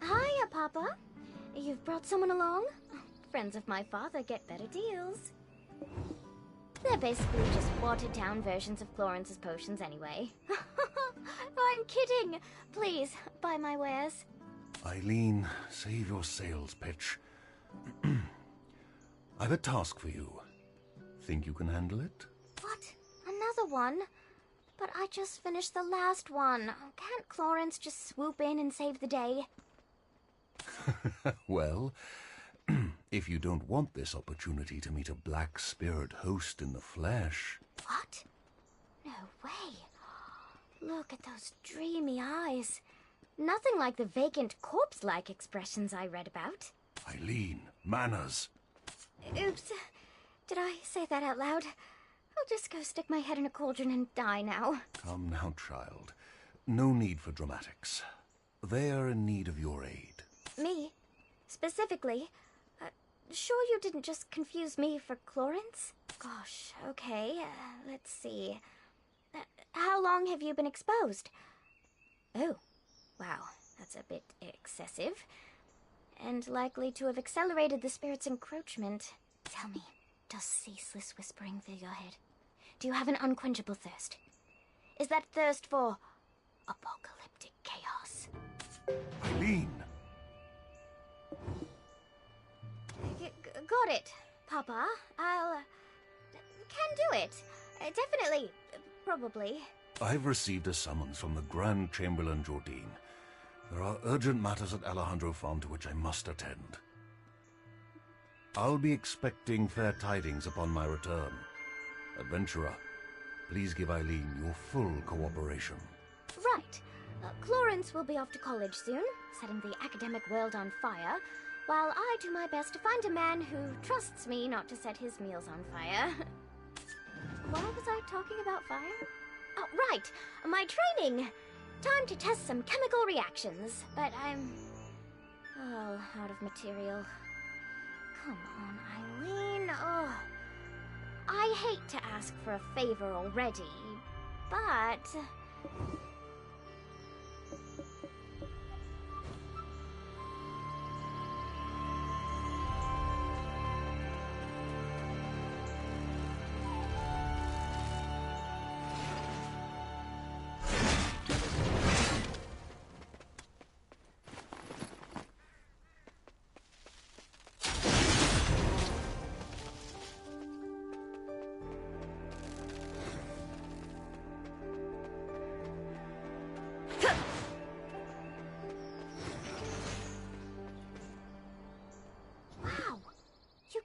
Hiya, Papa. You've brought someone along? Friends of my father get better deals. They're basically just watered-down versions of Florence's potions anyway. I'm kidding! Please, buy my wares. Eileen, save your sales pitch. I've a task for you. Think you can handle it? What? Another one? But I just finished the last one. Can't Florence just swoop in and save the day? Well, if you don't want this opportunity to meet a black spirit host in the flesh... What? No way. Look at those dreamy eyes. Nothing like the vacant corpse-like expressions I read about. Eileen, manners. Oops. Did I say that out loud? I'll just go stick my head in a cauldron and die now. Come now, child. No need for dramatics. They are in need of your aid. Me? Specifically? Sure you didn't just confuse me for Clarence? Gosh, okay, let's see. How long have you been exposed? Oh, wow, that's a bit excessive. And likely to have accelerated the spirit's encroachment. Tell me, does ceaseless whispering fill your head? Do you have an unquenchable thirst? Is that thirst for apocalyptic chaos? Eileen! Got it, Papa. I'll... can do it. Definitely. Probably. I've received a summons from the Grand Chamberlain Jordine. There are urgent matters at Alejandro Farm to which I must attend. I'll be expecting fair tidings upon my return. Adventurer, please give Eileen your full cooperation. Right. Clarence will be off to college soon, setting the academic world on fire, while I do my best to find a man who trusts me not to set his meals on fire. Why was I talking about fire? Oh, right! My training! Time to test some chemical reactions, but I'm... all out of material. Come on, Eileen. Oh, I hate to ask for a favor already, but...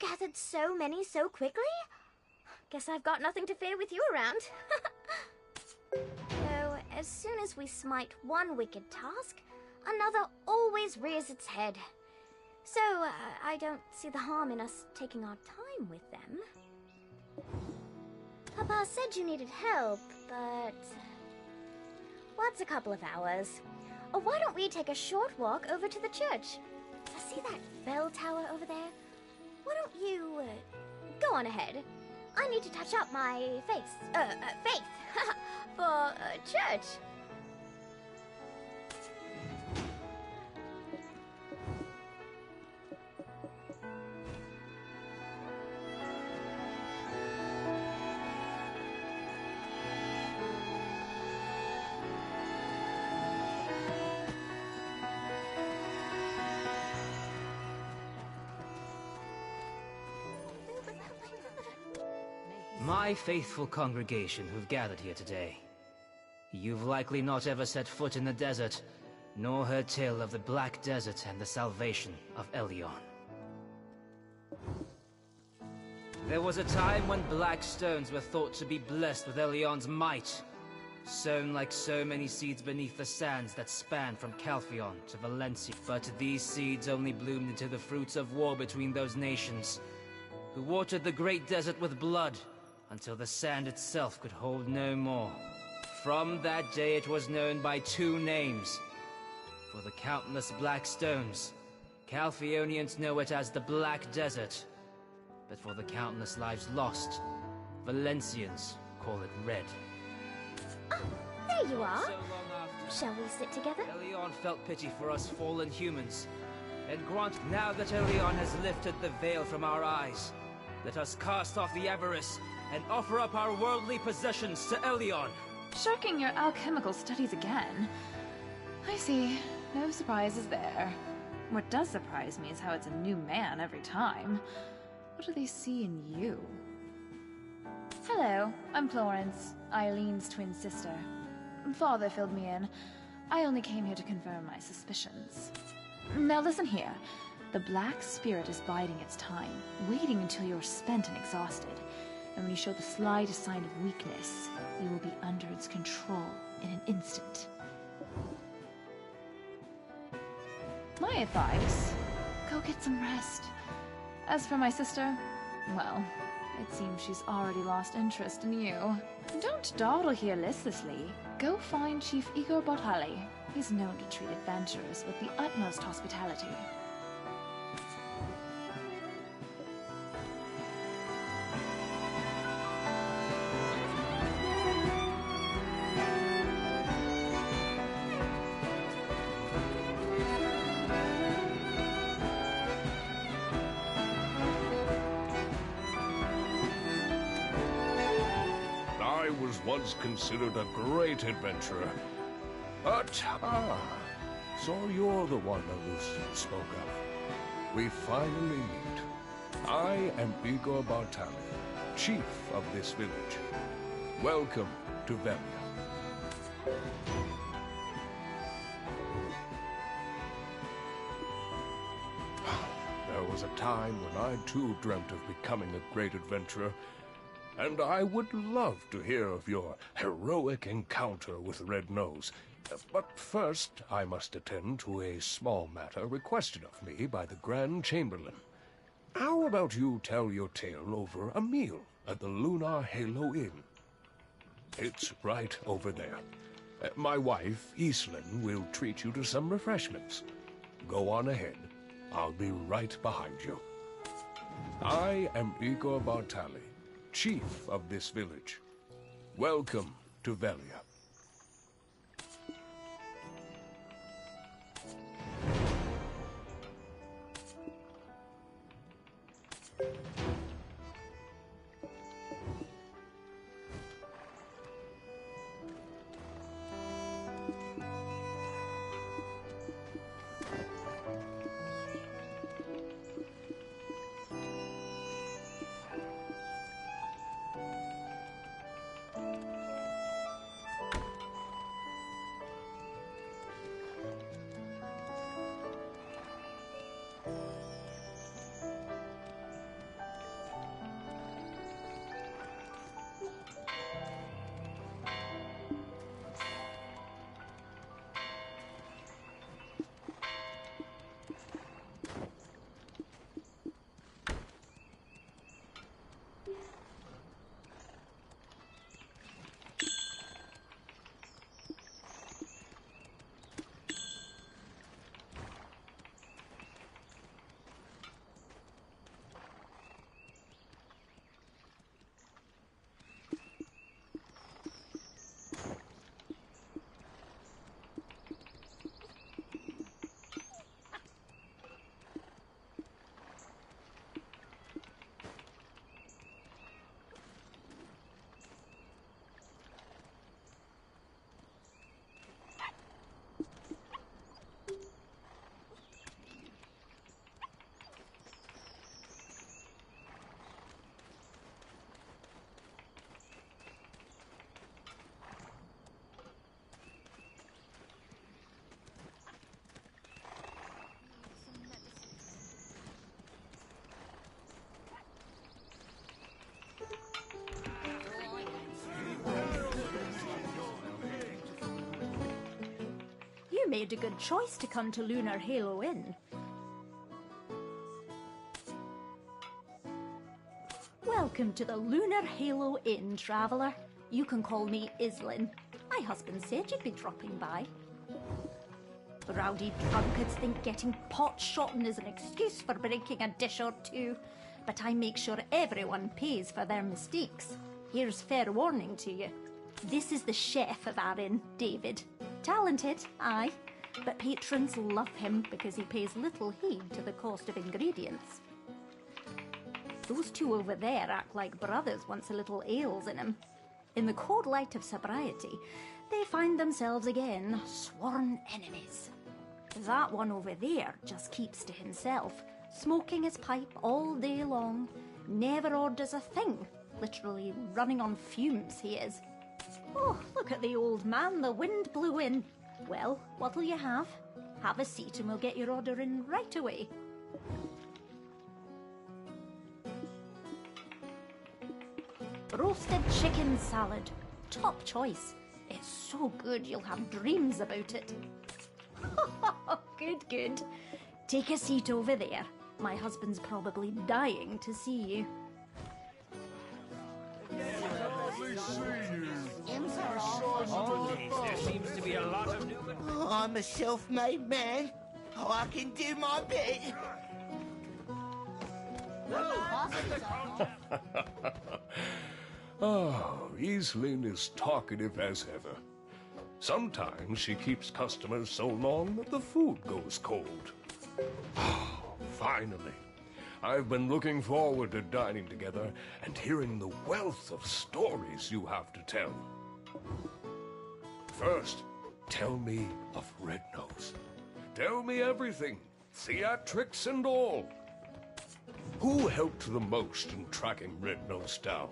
gathered so many so quickly? Guess I've got nothing to fear with you around. Though, as soon as we smite one wicked task, another always rears its head. So, I don't see the harm in us taking our time with them. Papa said you needed help, but... what's a couple of hours? Why don't we take a short walk over to the church? See that bell tower over there? Why don't you, go on ahead. I need to touch up my faith, for, church. My faithful congregation who've gathered here today. You've likely not ever set foot in the desert, nor heard tale of the Black Desert and the salvation of Elion. There was a time when black stones were thought to be blessed with Elion's might, sown like so many seeds beneath the sands that span from Calphion to Valencia. But these seeds only bloomed into the fruits of war between those nations, who watered the great desert with blood, until the sand itself could hold no more. From that day it was known by two names. For the countless black stones, Calphionians know it as the Black Desert. But for the countless lives lost, Valencians call it Red. Oh, there you are. Shall we sit together? Elion felt pity for us fallen humans, and grant now that Elion has lifted the veil from our eyes, let us cast off the avarice and offer up our worldly possessions to Elion. Shirking your alchemical studies again? I see. No surprises there. What does surprise me is how it's a new man every time. What do they see in you? Hello, I'm Florence, Eileen's twin sister. Father filled me in. I only came here to confirm my suspicions. Now listen here. The Black Spirit is biding its time, waiting until you're spent and exhausted. And when you show the slightest sign of weakness, you will be under its control in an instant. My advice, go get some rest. As for my sister, well, it seems she's already lost interest in you. Don't dawdle here listlessly. Go find Chief Igor Bortali. He's known to treat adventurers with the utmost hospitality. Once considered a great adventurer. But, So you're the one Alucian spoke of. We finally meet. I am Igor Bartali, chief of this village. Welcome to Velia. There was a time when I too dreamt of becoming a great adventurer, and I would love to hear of your heroic encounter with Red Nose. But first, I must attend to a small matter requested of me by the Grand Chamberlain. How about you tell your tale over a meal at the Lunar Halo Inn? It's right over there. My wife, Islin, will treat you to some refreshments. Go on ahead. I'll be right behind you. I am Igor Bartali, chief of this village. Welcome to Velia. You made a good choice to come to Lunar Halo Inn. Welcome to the Lunar Halo Inn, traveller. You can call me Islin. My husband said you'd be dropping by. Rowdy drunkards think getting pot-shotting is an excuse for breaking a dish or two, but I make sure everyone pays for their mistakes. Here's fair warning to you. This is the chef of our inn, David. Talented, aye, but patrons love him because he pays little heed to the cost of ingredients. Those two over there act like brothers once a little ale's in them. In the cold light of sobriety, they find themselves again sworn enemies. That one over there just keeps to himself, smoking his pipe all day long, never orders a thing, literally running on fumes he is. Oh, look at the old man, the wind blew in. Well, what'll you have? Have a seat and we'll get your order in right away. Roasted chicken salad. Top choice. It's so good you'll have dreams about it. Good, good. Take a seat over there. My husband's probably dying to see you. There seems to be a lot of new... Oh, I'm a self-made man. Oh, I can do my bit. Oh, Islin is talkative as ever. Sometimes she keeps customers so long that the food goes cold. Oh, finally. I've been looking forward to dining together and hearing the wealth of stories you have to tell. First, tell me of Red Nose. Tell me everything, theatrics and all. Who helped the most in tracking Red Nose down?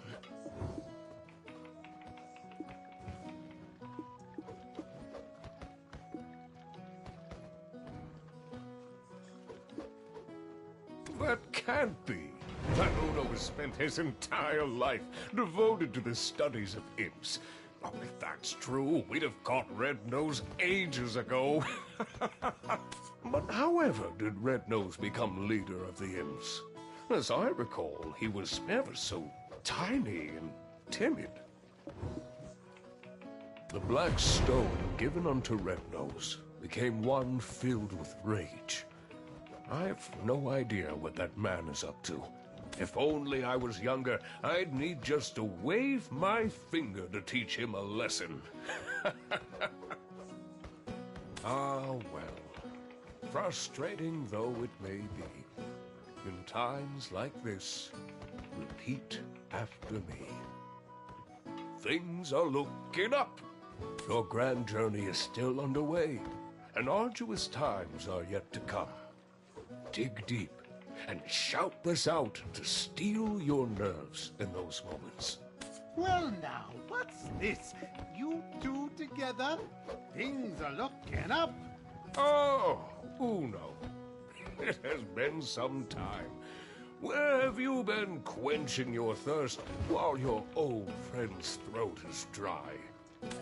That can't be. That Uno has spent his entire life devoted to the studies of imps. Oh, if that's true, we'd have caught Red Nose ages ago. But however did Red Nose become leader of the imps? As I recall, he was ever so tiny and timid. The black stone given unto Red Nose became one filled with rage. I've no idea what that man is up to. If only I was younger, I'd need just to wave my finger to teach him a lesson. Ah, well. Frustrating though it may be, in times like this, repeat after me. Things are looking up. Your grand journey is still underway, and arduous times are yet to come. Dig deep and shout this out to steel your nerves in those moments. Well now, what's this? You two together? Things are looking up. Oh, Uno. It has been some time. Where have you been quenching your thirst while your old friend's throat is dry?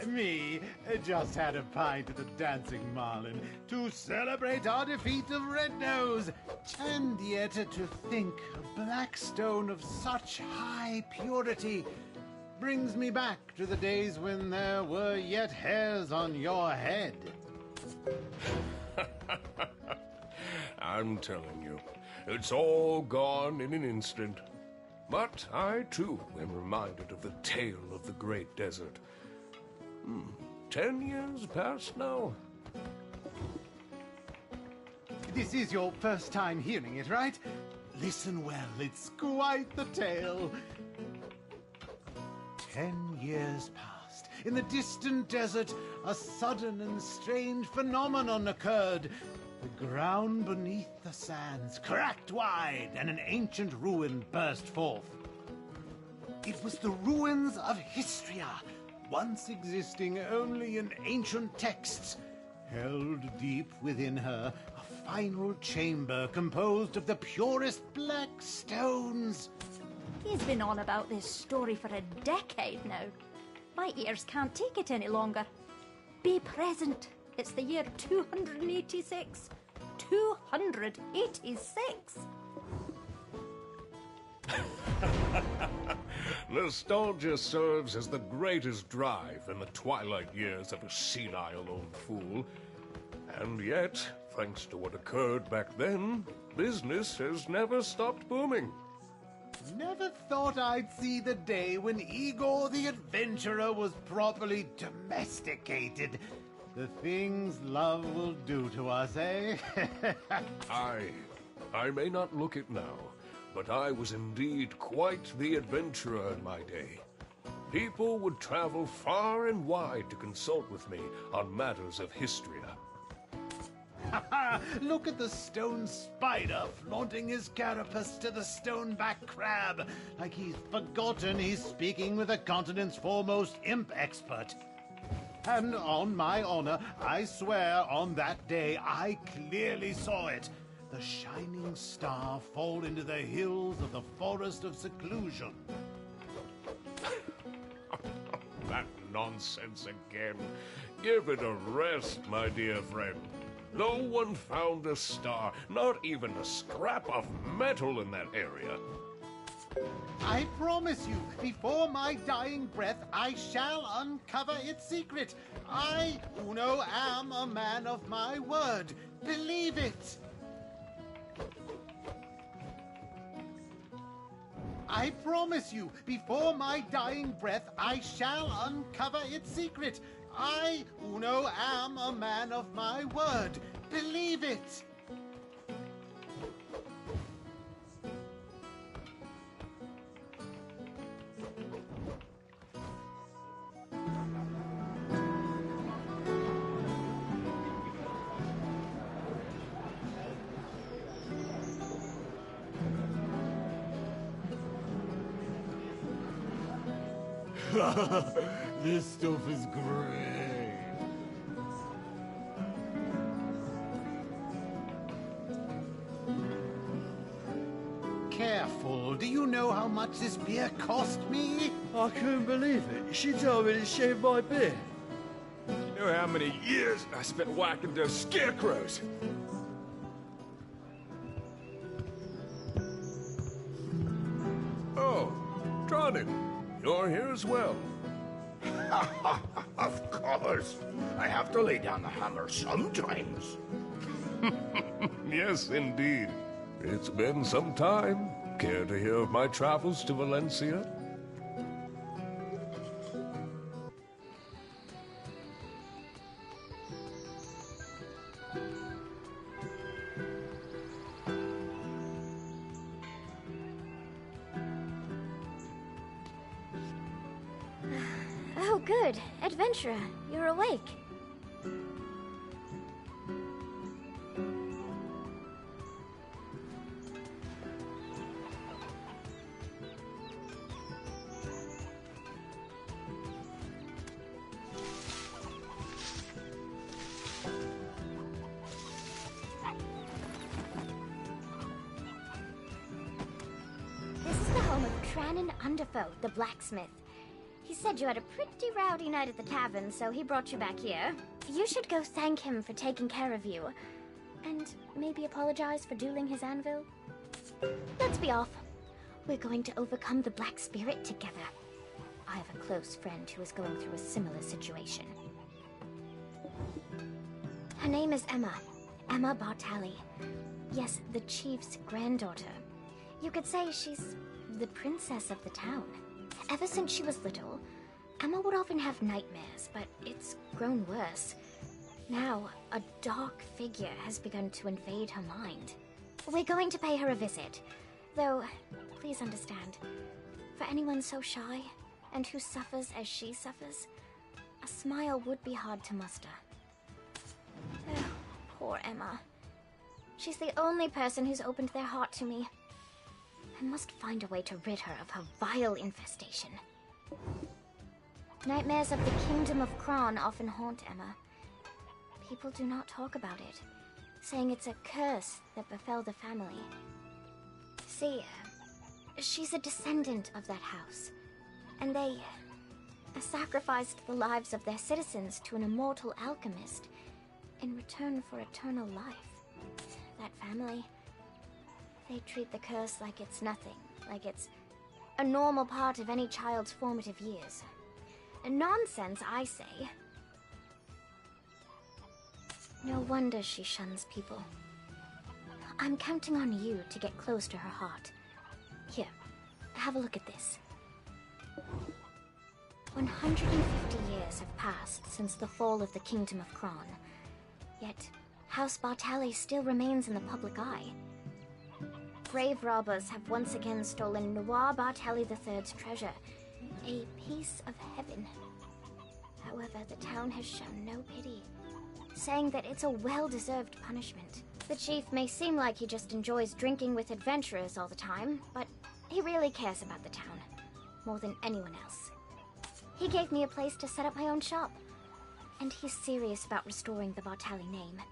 Me just had a pint at the Dancing Marlin to celebrate our defeat of Red Nose. And yet to think a black stone of such high purity brings me back to the days when there were yet hairs on your head. I'm telling you, it's all gone in an instant. But I, too, am reminded of the tale of the Great Desert. 10 years past now? This is your first time hearing it, right? Listen well, it's quite the tale. 10 years passed. In the distant desert, a sudden and strange phenomenon occurred. The ground beneath the sands cracked wide, and an ancient ruin burst forth. It was the ruins of Histria, once existing only in ancient texts. Held deep within her, a final chamber composed of the purest black stones. He's been on about this story for a decade now. My ears can't take it any longer. Be present. It's the year 286. 286! Nostalgia serves as the greatest drive in the twilight years of a senile old fool. And yet, thanks to what occurred back then, business has never stopped booming. Never thought I'd see the day when Igor the Adventurer was properly domesticated. The things love will do to us, eh? I may not look it now, but I was indeed quite the adventurer in my day. People would travel far and wide to consult with me on matters of Histria. Look at the stone spider flaunting his carapace to the stoneback crab, like he's forgotten he's speaking with the continent's foremost imp expert. And on my honor, I swear on that day I clearly saw it. The shining star fall into the hills of the Forest of Seclusion. That nonsense again. Give it a rest, my dear friend. No one found a star, not even a scrap of metal in that area. I promise you, before my dying breath, I shall uncover its secret. I, Uno, am a man of my word. Believe it. I promise you, before my dying breath, I shall uncover its secret. I, Uno, am a man of my word. Believe it. This stuff is great. Careful. Do you know how much this beer cost me? I couldn't believe it. She told me to shave my beard. You know how many years I spent whacking those scarecrows? Oh, Tronic, you're here as well. Of course. I have to lay down the hammer sometimes. Yes, indeed. It's been some time. Care to hear of my travels to Valencia? Oh, good. Adventurer, you're awake. This is the home of Trannon Underfoe, the blacksmith. He said you had a pretty rowdy night at the tavern, so he brought you back here. You should go thank him for taking care of you. And maybe apologize for dueling his anvil. Let's be off. We're going to overcome the Black Spirit together. I have a close friend who is going through a similar situation. Her name is Emma. Emma Bartali. Yes, the chief's granddaughter. You could say she's the princess of the town. Ever since she was little, Emma would often have nightmares, but it's grown worse. Now, a dark figure has begun to invade her mind. We're going to pay her a visit, though, please understand, for anyone so shy, and who suffers as she suffers, a smile would be hard to muster. Oh, poor Emma. She's the only person who's opened their heart to me. I must find a way to rid her of her vile infestation. Nightmares of the Kingdom of Kron often haunt Emma. People do not talk about it, saying it's a curse that befell the family. See, she's a descendant of that house, and they sacrificed the lives of their citizens to an immortal alchemist in return for eternal life. That family, they treat the curse like it's nothing, like it's a normal part of any child's formative years. Nonsense, I say. No wonder she shuns people. I'm counting on you to get close to her heart. Here, have a look at this. 150 years have passed since the fall of the Kingdom of Kron. Yet, House Bartali still remains in the public eye. Grave robbers have once again stolen Noir Bartali III's treasure, a piece of heaven. However, the town has shown no pity, saying that it's a well-deserved punishment. The chief may seem like he just enjoys drinking with adventurers all the time, but he really cares about the town, more than anyone else. He gave me a place to set up my own shop, and he's serious about restoring the Bartali name.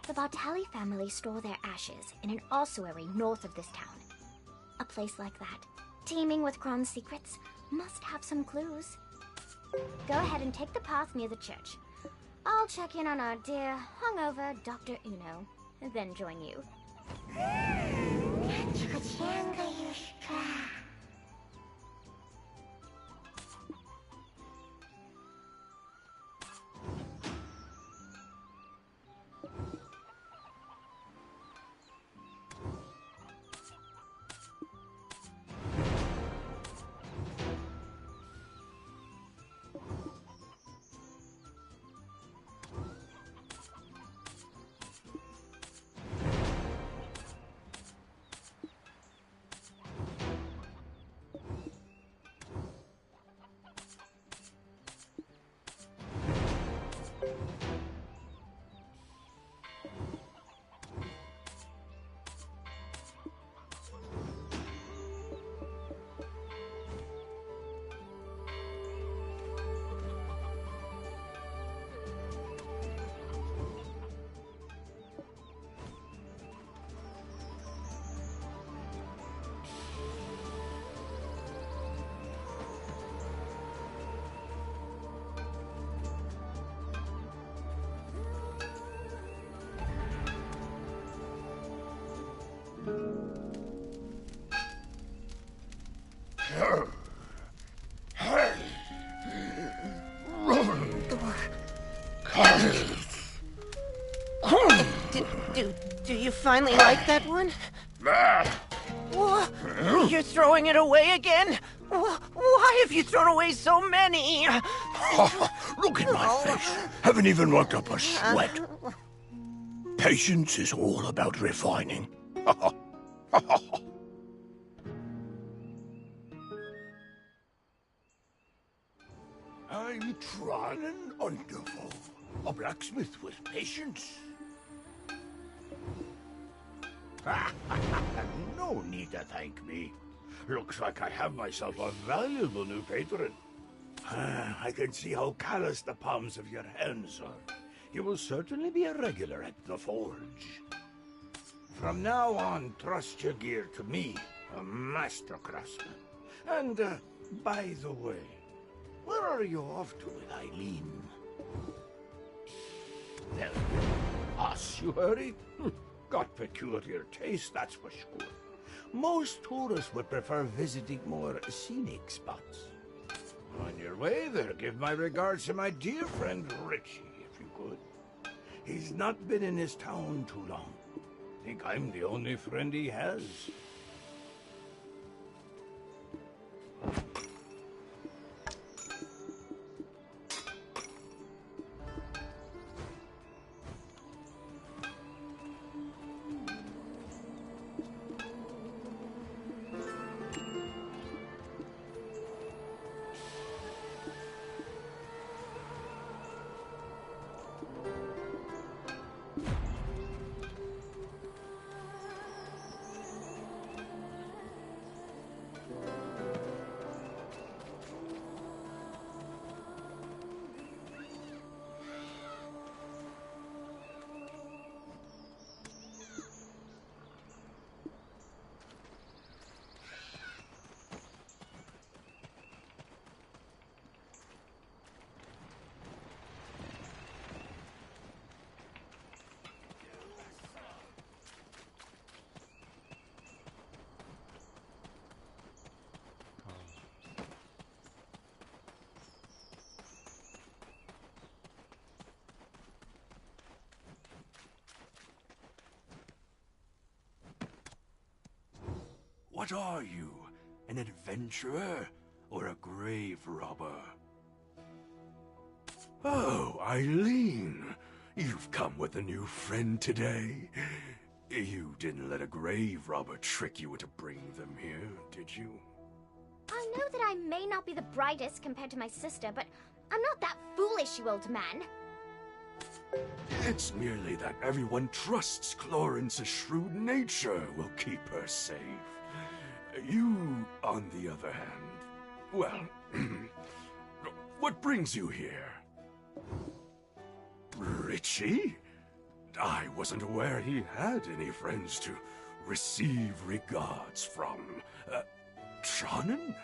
The Bartali family store their ashes in an ossuary north of this town. A place like that, teeming with Kron's secrets, must have some clues. Go ahead and take the path near the church. I'll check in on our dear, hungover Dr. Uno, and then join you. Do you finally like that one? You're throwing it away again? Why have you thrown away so many? Look at my face. Haven't even worked up a sweat. Patience is all about refining. I'm Tranen Underfall, a blacksmith with patience. No need to thank me. Looks like I have myself a valuable new patron. I can see how callous the palms of your hands are. You will certainly be a regular at the forge. From now on, trust your gear to me, a master craftsman. And, by the way, where are you off to with Eileen? Well, us, you hurried? Got peculiar taste, that's for sure. Most tourists would prefer visiting more scenic spots. On your way there, give my regards to my dear friend Richie, if you could. He's not been in his town too long. Think I'm the only friend he has. What are you? An adventurer or a grave robber? Oh, Eileen. You've come with a new friend today. You didn't let a grave robber trick you into bringing them here, did you? I know that I may not be the brightest compared to my sister, but I'm not that foolish, you old man. It's merely that everyone trusts Clorence's shrewd nature will keep her safe. You, on the other hand, well, what brings you here? Richie? I wasn't aware he had any friends to receive regards from. Tranen?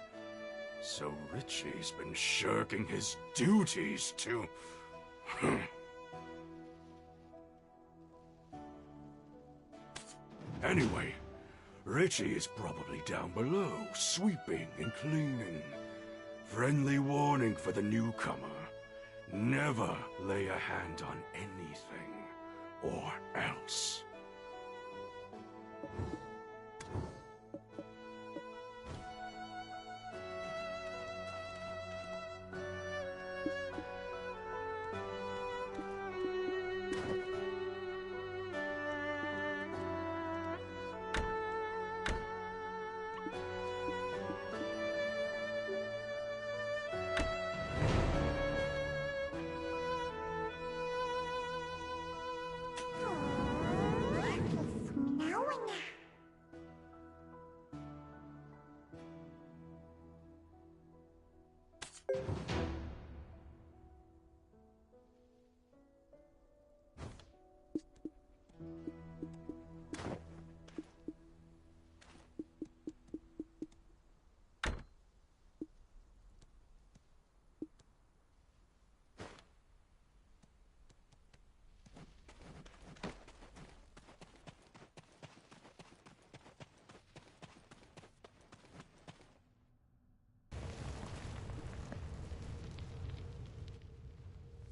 So Richie's been shirking his duties to... Anyway, Richie is probably down below, sweeping and cleaning. Friendly warning for the newcomer. Never lay a hand on anything, or else.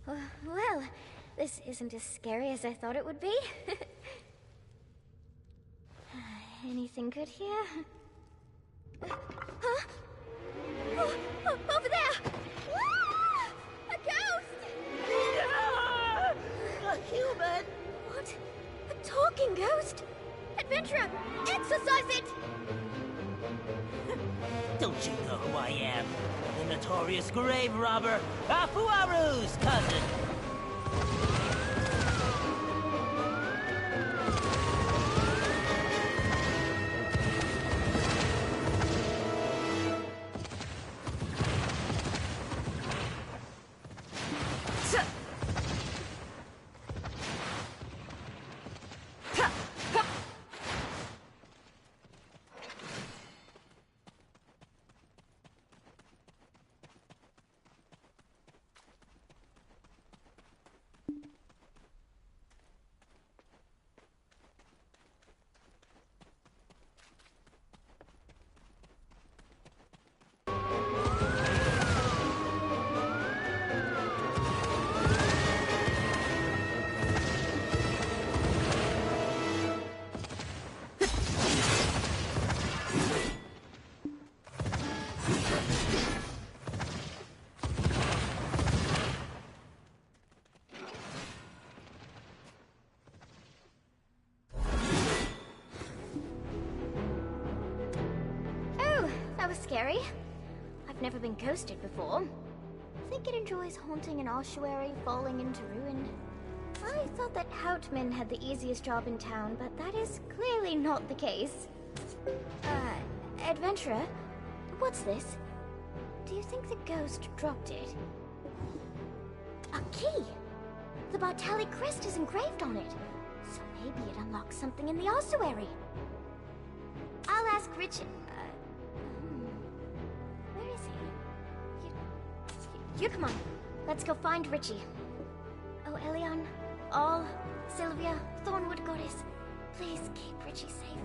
Well, this isn't as scary as I thought it would be. Anything good here? Huh? Oh, over there! Ah! A ghost! Ah! A human! What? A talking ghost? Adventurer, exorcise it! Don't you know who I am? The notorious grave robber, Afuaru's cousin! Scary. I've never been ghosted before. I think it enjoys haunting an ossuary falling into ruin. I thought that Houtman had the easiest job in town, but that is clearly not the case. Adventurer, what's this? Do you think the ghost dropped it? A key! The Bartali crest is engraved on it, so maybe it unlocks something in the ossuary. I'll ask Richard. Where is he? You come on. Let's go find Richie. Oh, Elion, All, Sylvia, Thornwood Goddess, please keep Richie safe.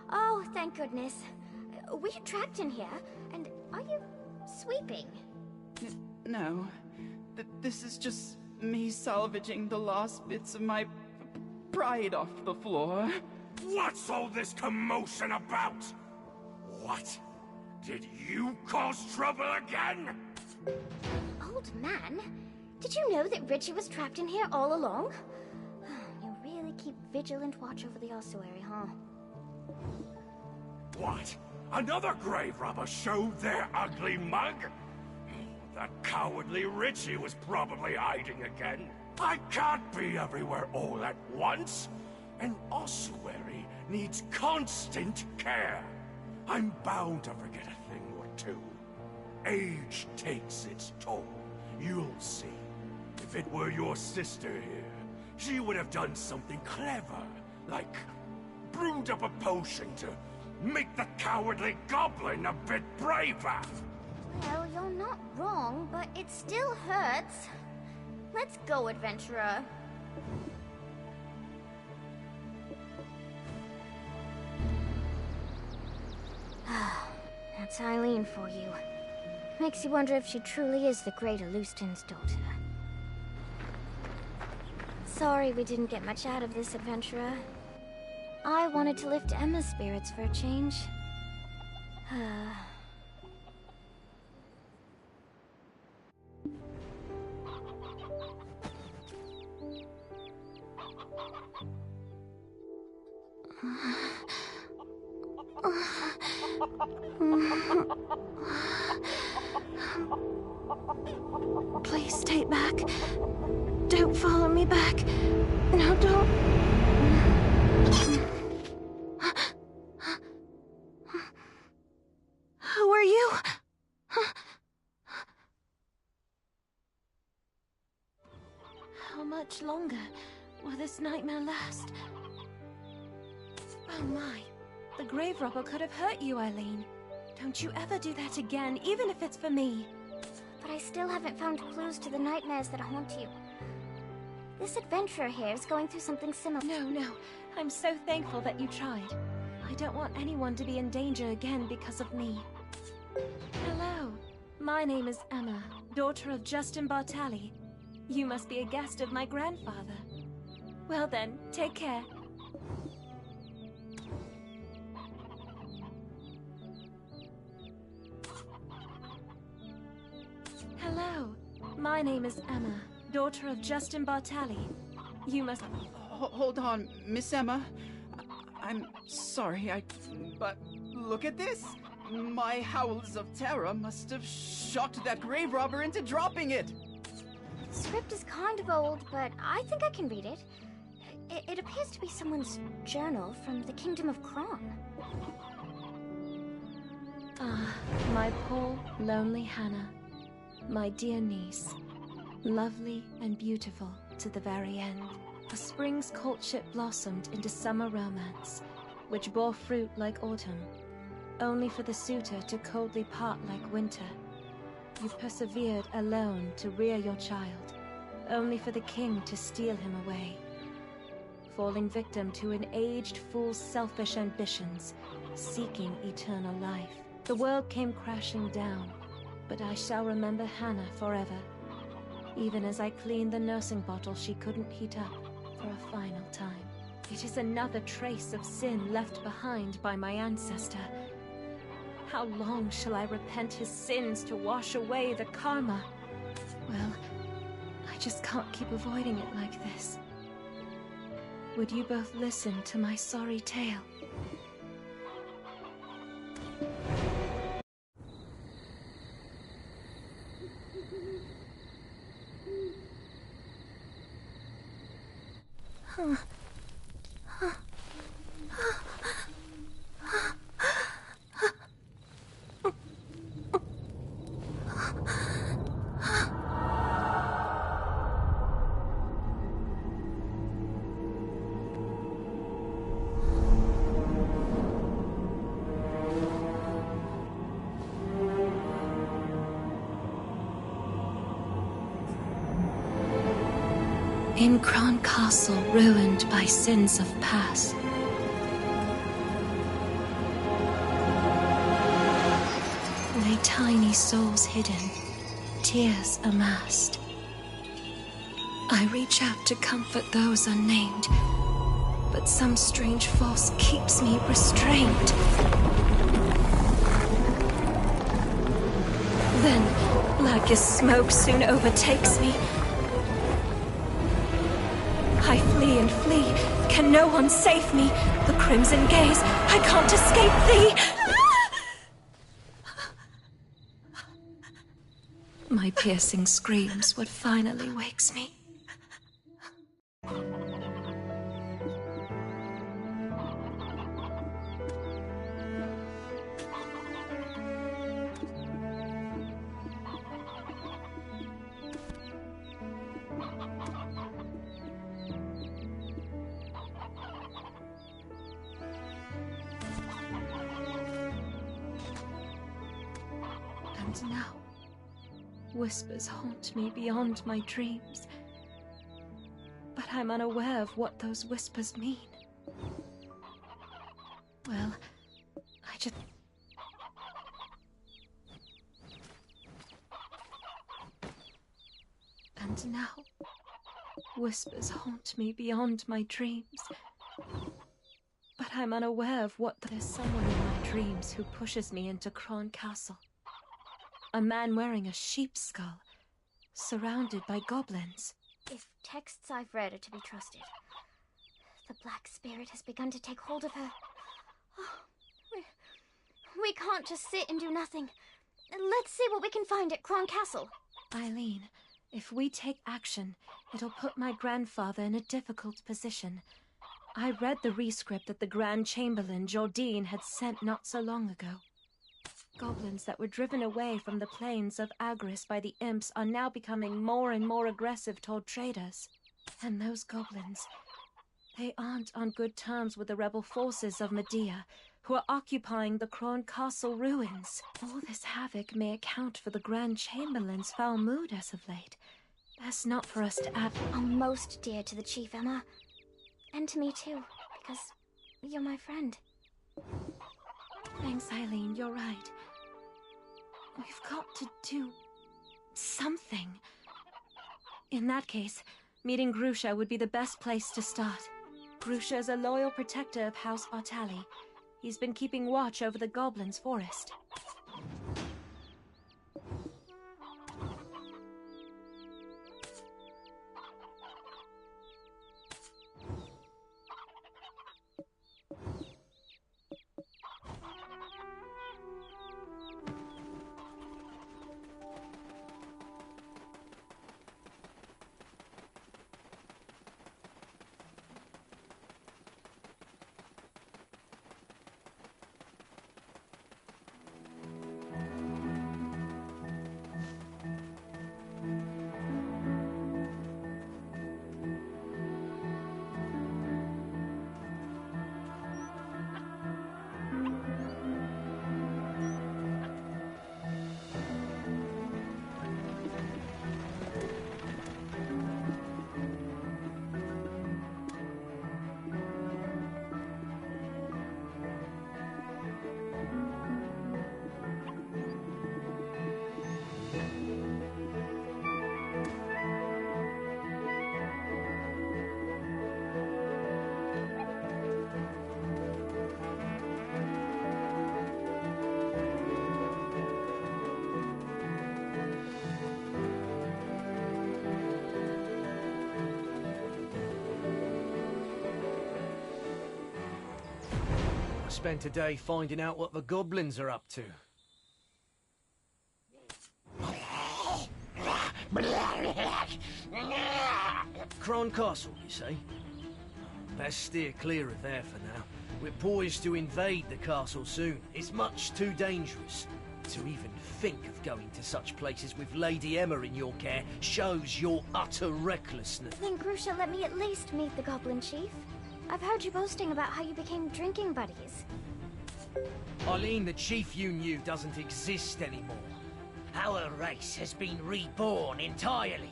Oh, thank goodness. Were you trapped in here? And are you sweeping? No. This is just me salvaging the last bits of my pride off the floor. What's all this commotion about? What? Did you cause trouble again? Old man, did you know that Richie was trapped in here all along? You really keep vigilant watch over the ossuary, huh? What? Another grave robber showed their ugly mug? That cowardly Richie was probably hiding again. I can't be everywhere all at once. An ossuary needs constant care. I'm bound to forget a thing or two. Age takes its toll. You'll see. If it were your sister here, she would have done something clever, like brewed up a potion to make the cowardly goblin a bit braver. Well, you're not wrong, but it still hurts. Let's go, adventurer. That's Eileen for you. Makes you wonder if she truly is the great Alustin's daughter. Sorry we didn't get much out of this, adventurer. I wanted to lift Emma's spirits for a change. Please stay back. Don't follow me back. No, don't. Who are you? How much longer will this nightmare last? Oh my. The grave robber could have hurt you, Eileen. Don't you ever do that again, even if it's for me. But I still haven't found clues to the nightmares that haunt you. This adventurer here is going through something similar. No. I'm so thankful that you tried. I don't want anyone to be in danger again because of me. Hello. My name is Emma, daughter of Justin Bartali. You must be a guest of my grandfather. Well then, take care. Hello. My name is Emma, daughter of Justin Bartali. You must... Hold on, Miss Emma. I'm sorry, but look at this. My howls of terror must have shocked that grave robber into dropping it. The script is kind of old, but I think I can read it. It appears to be someone's journal from the Kingdom of Kron. Ah, my poor, lonely Hannah. My dear niece. Lovely and beautiful to the very end. A spring's courtship blossomed into summer romance, which bore fruit like autumn, only for the suitor to coldly part like winter. You persevered alone to rear your child, only for the king to steal him away. Falling victim to an aged fool's selfish ambitions, seeking eternal life. The world came crashing down, but I shall remember Hannah forever, even as I cleaned the nursing bottle she couldn't heat up for a final time. It is another trace of sin left behind by my ancestor. How long shall I repent his sins to wash away the karma? Well, I just can't keep avoiding it like this. Would you both listen to my sorry tale? In Kron Castle, ruined by sins of past, lay tiny souls hidden, tears amassed. I reach out to comfort those unnamed, but some strange force keeps me restrained. Then, like a smoke soon overtakes me. I flee and flee. Can no one save me? The crimson gaze. I can't escape thee. My piercing screams what finally wakes me. And now, whispers haunt me beyond my dreams. But I'm unaware of what those whispers mean. Well, I just... And now, whispers haunt me beyond my dreams. But I'm unaware of what there's someone in my dreams who pushes me into Kron Castle. A man wearing a sheep's skull, surrounded by goblins. If texts I've read are to be trusted, the Black Spirit has begun to take hold of her. Oh, We can't just sit and do nothing. Let's see what we can find at Cron Castle. Eileen, if we take action, it'll put my grandfather in a difficult position. I read the rescript that the Grand Chamberlain, Jordine, had sent not so long ago. Goblins that were driven away from the plains of Agris by the imps are now becoming more and more aggressive toward traders. And those goblins, they aren't on good terms with the rebel forces of Medea, who are occupying the Cron Castle ruins. All this havoc may account for the Grand Chamberlain's foul mood as of late. Best not for us to add... I'm most dear to the Chief, Emma. And to me too, because you're my friend. Thanks, Eileen, you're right. We've got to do... something. In that case, meeting Grusha would be the best place to start. Grusha is a loyal protector of House Bartali. He's been keeping watch over the Goblins' forest. Spent a day finding out what the goblins are up to. Cron Castle, you say? Best steer clear of there for now. We're poised to invade the castle soon. It's much too dangerous. To even think of going to such places with Lady Emma in your care shows your utter recklessness. Then Grusha, let me at least meet the Goblin Chief. I've heard you boasting about how you became drinking buddies. Eileen, the chief you knew doesn't exist anymore. Our race has been reborn entirely.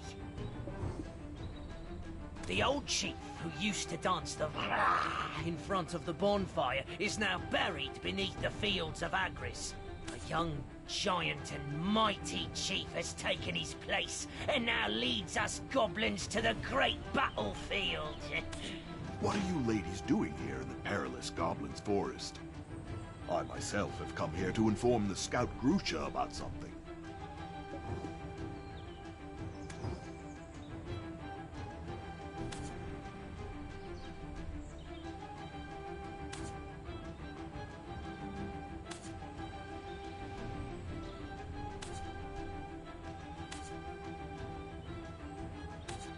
The old chief who used to dance the in front of the bonfire is now buried beneath the fields of Agris. A young, giant and mighty chief has taken his place and now leads us goblins to the great battlefield. What are you ladies doing here in the perilous Goblin's Forest? I myself have come here to inform the scout Grusha about something.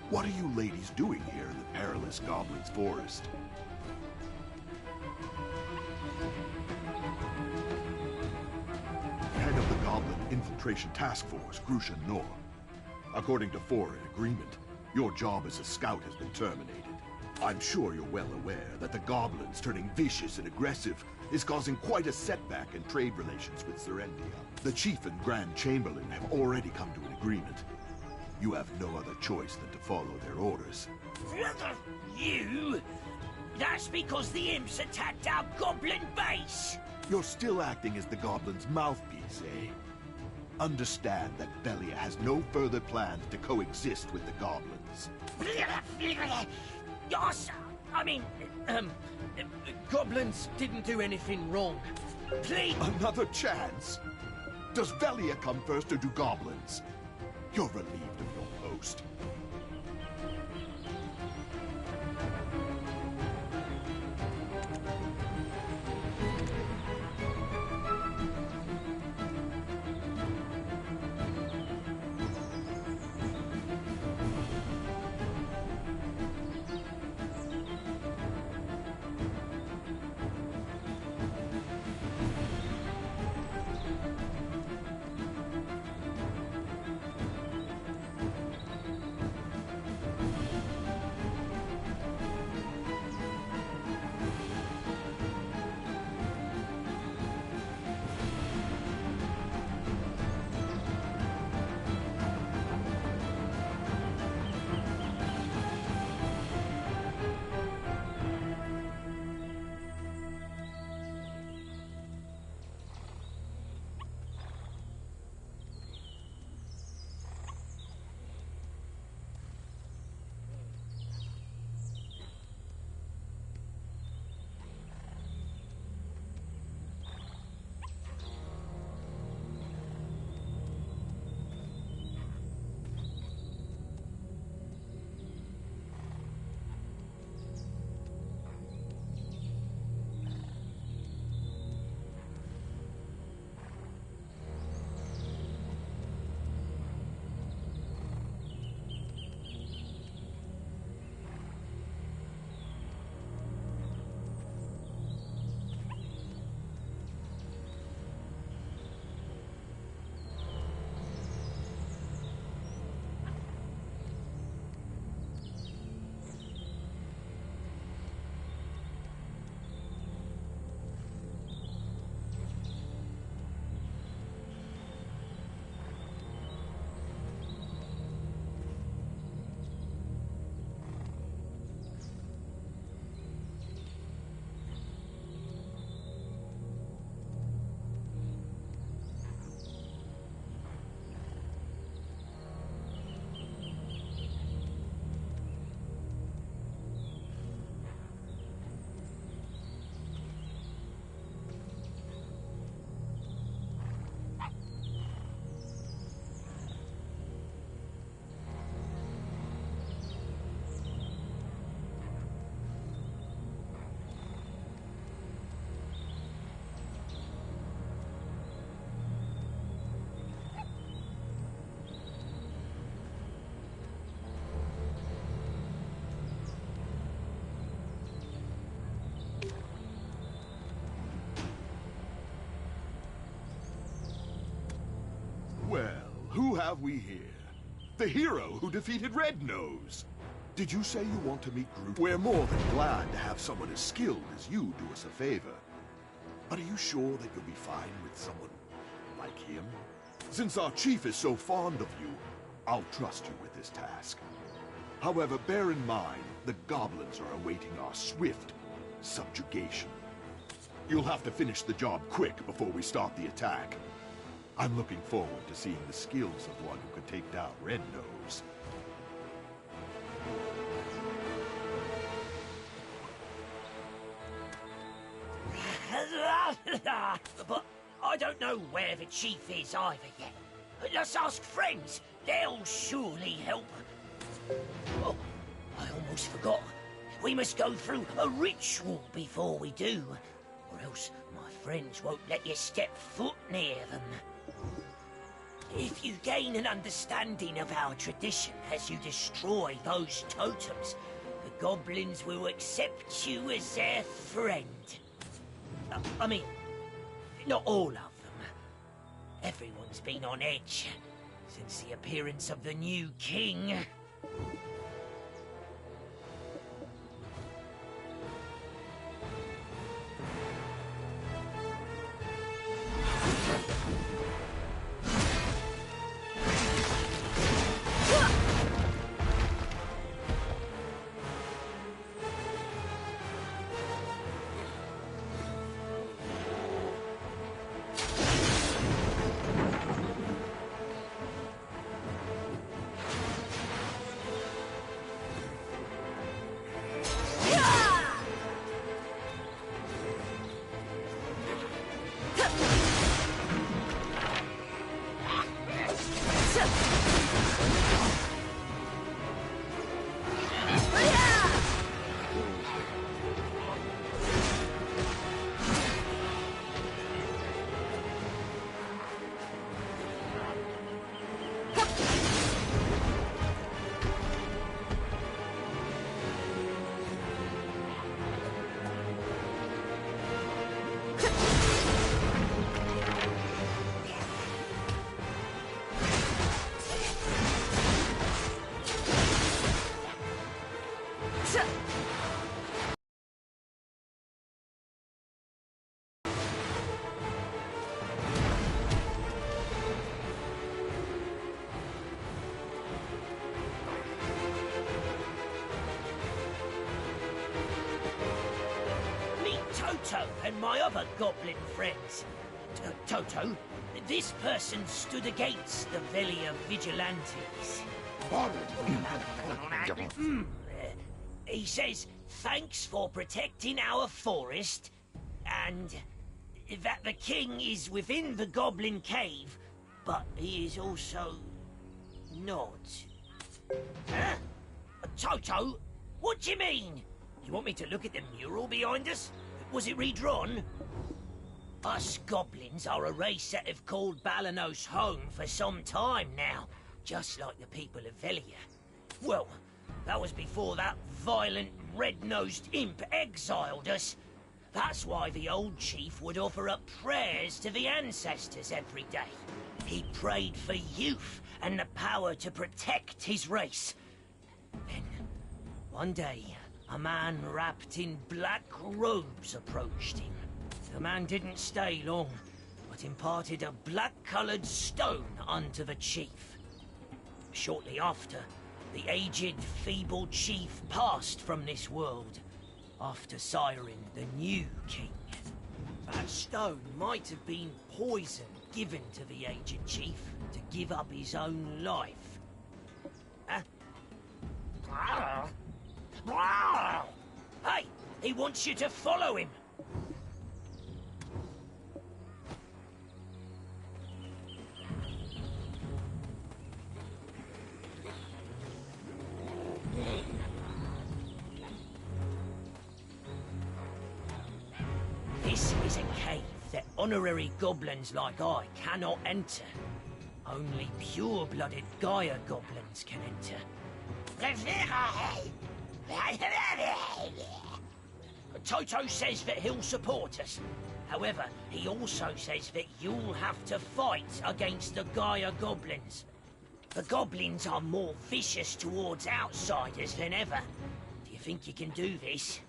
What are you ladies doing here in the perilous Goblin's Forest? Head of the Goblin Infiltration Task Force, Grusha Nor. According to foreign agreement, your job as a scout has been terminated. I'm sure you're well aware that the Goblins turning vicious and aggressive is causing quite a setback in trade relations with Serendia. The Chief and Grand Chamberlain have already come to an agreement. You have no other choice than to follow their orders. You? That's because the imps attacked our goblin base! You're still acting as the Goblin's mouthpiece, eh? Understand that Velia has no further plans to coexist with the Goblins. Yes, I mean, goblins didn't do anything wrong. Please! Another chance? Does Velia come first or do Goblins? You're relieved of your post. have we here? The hero who defeated Red Nose. Did you say you want to meet Groot? We're more than glad to have someone as skilled as you do us a favor. But are you sure that you'll be fine with someone like him? Since our chief is so fond of you, I'll trust you with this task. However, bear in mind, the goblins are awaiting our swift subjugation. You'll have to finish the job quick before we start the attack. I'm looking forward to seeing the skills of one who could take down Red Nose. But I don't know where the chief is either yet. Let's ask friends. They'll surely help. Oh, I almost forgot. We must go through a ritual before we do, or else my friends won't let you step foot near them. If you gain an understanding of our tradition as you destroy those totems, the goblins will accept you as their friend. I mean, not all of them. Everyone's been on edge since the appearance of the new king. Toto and my other goblin friends. Toto, this person stood against the Velia Vigilantes. He says thanks for protecting our forest, and that the king is within the goblin cave, but he is also not. Huh? Toto, what do you mean? You want me to look at the mural behind us? Was it redrawn? Us goblins are a race that have called Balanos home for some time now, just like the people of Velia. Well, that was before that violent, red-nosed imp exiled us. That's why the old chief would offer up prayers to the ancestors every day. He prayed for youth and the power to protect his race. Then, one day, a man wrapped in black robes approached him. The man didn't stay long, but imparted a black-coloured stone unto the chief. Shortly after, the aged, feeble chief passed from this world, after siring the new king. That stone might have been poison given to the aged chief to give up his own life. Hey, he wants you to follow him. This is a cave that honorary goblins like I cannot enter. Only pure-blooded Gaia goblins can enter. Toto says that he'll support us. However, he also says that you'll have to fight against the Gaia goblins. The goblins are more vicious towards outsiders than ever. Do you think you can do this?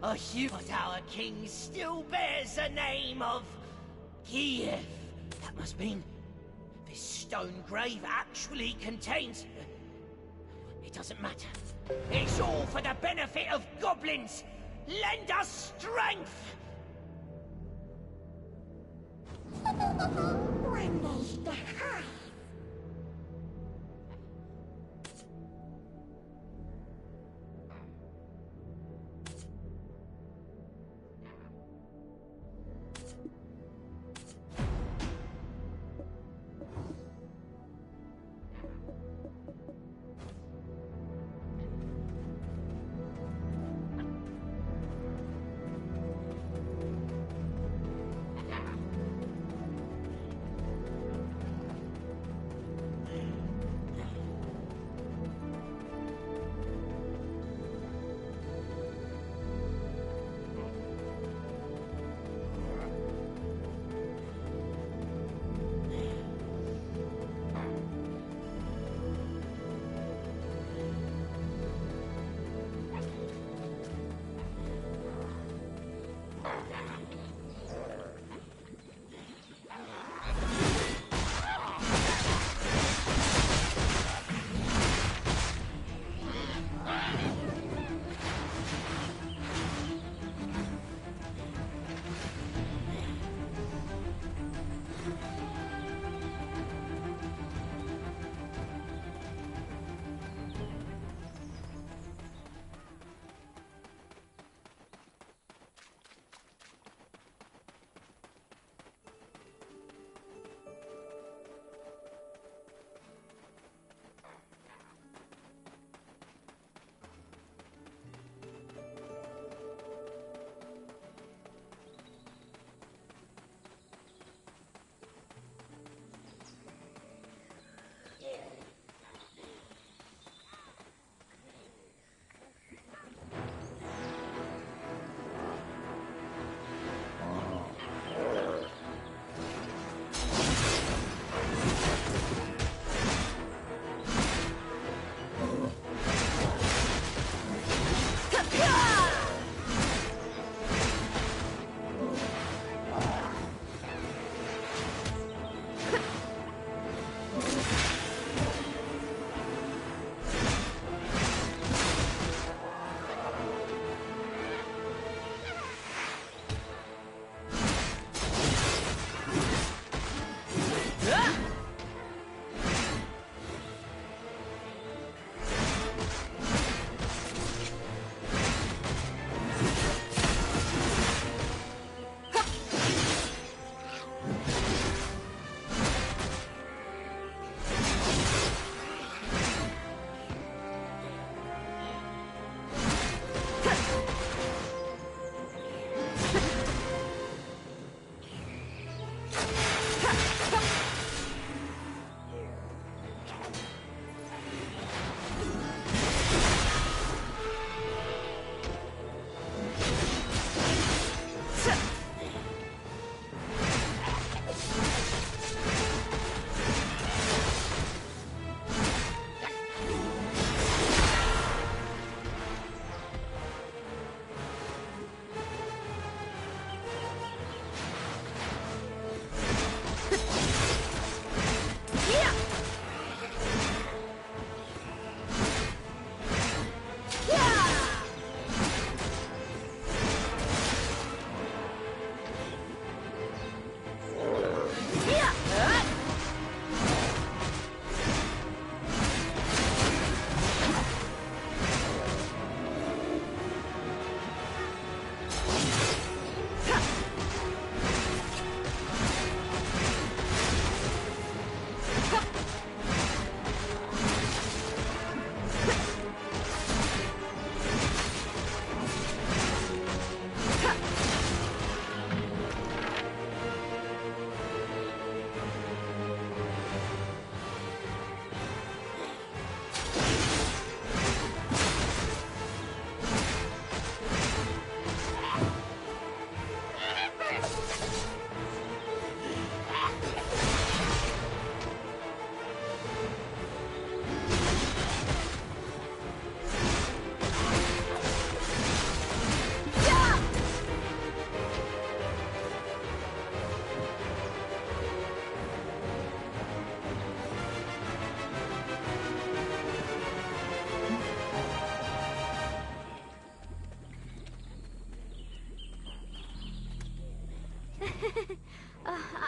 A huge, but our king still bears the name of Kiev. That must mean this stone grave actually contains... It doesn't matter. It's all for the benefit of goblins. Lend us strength!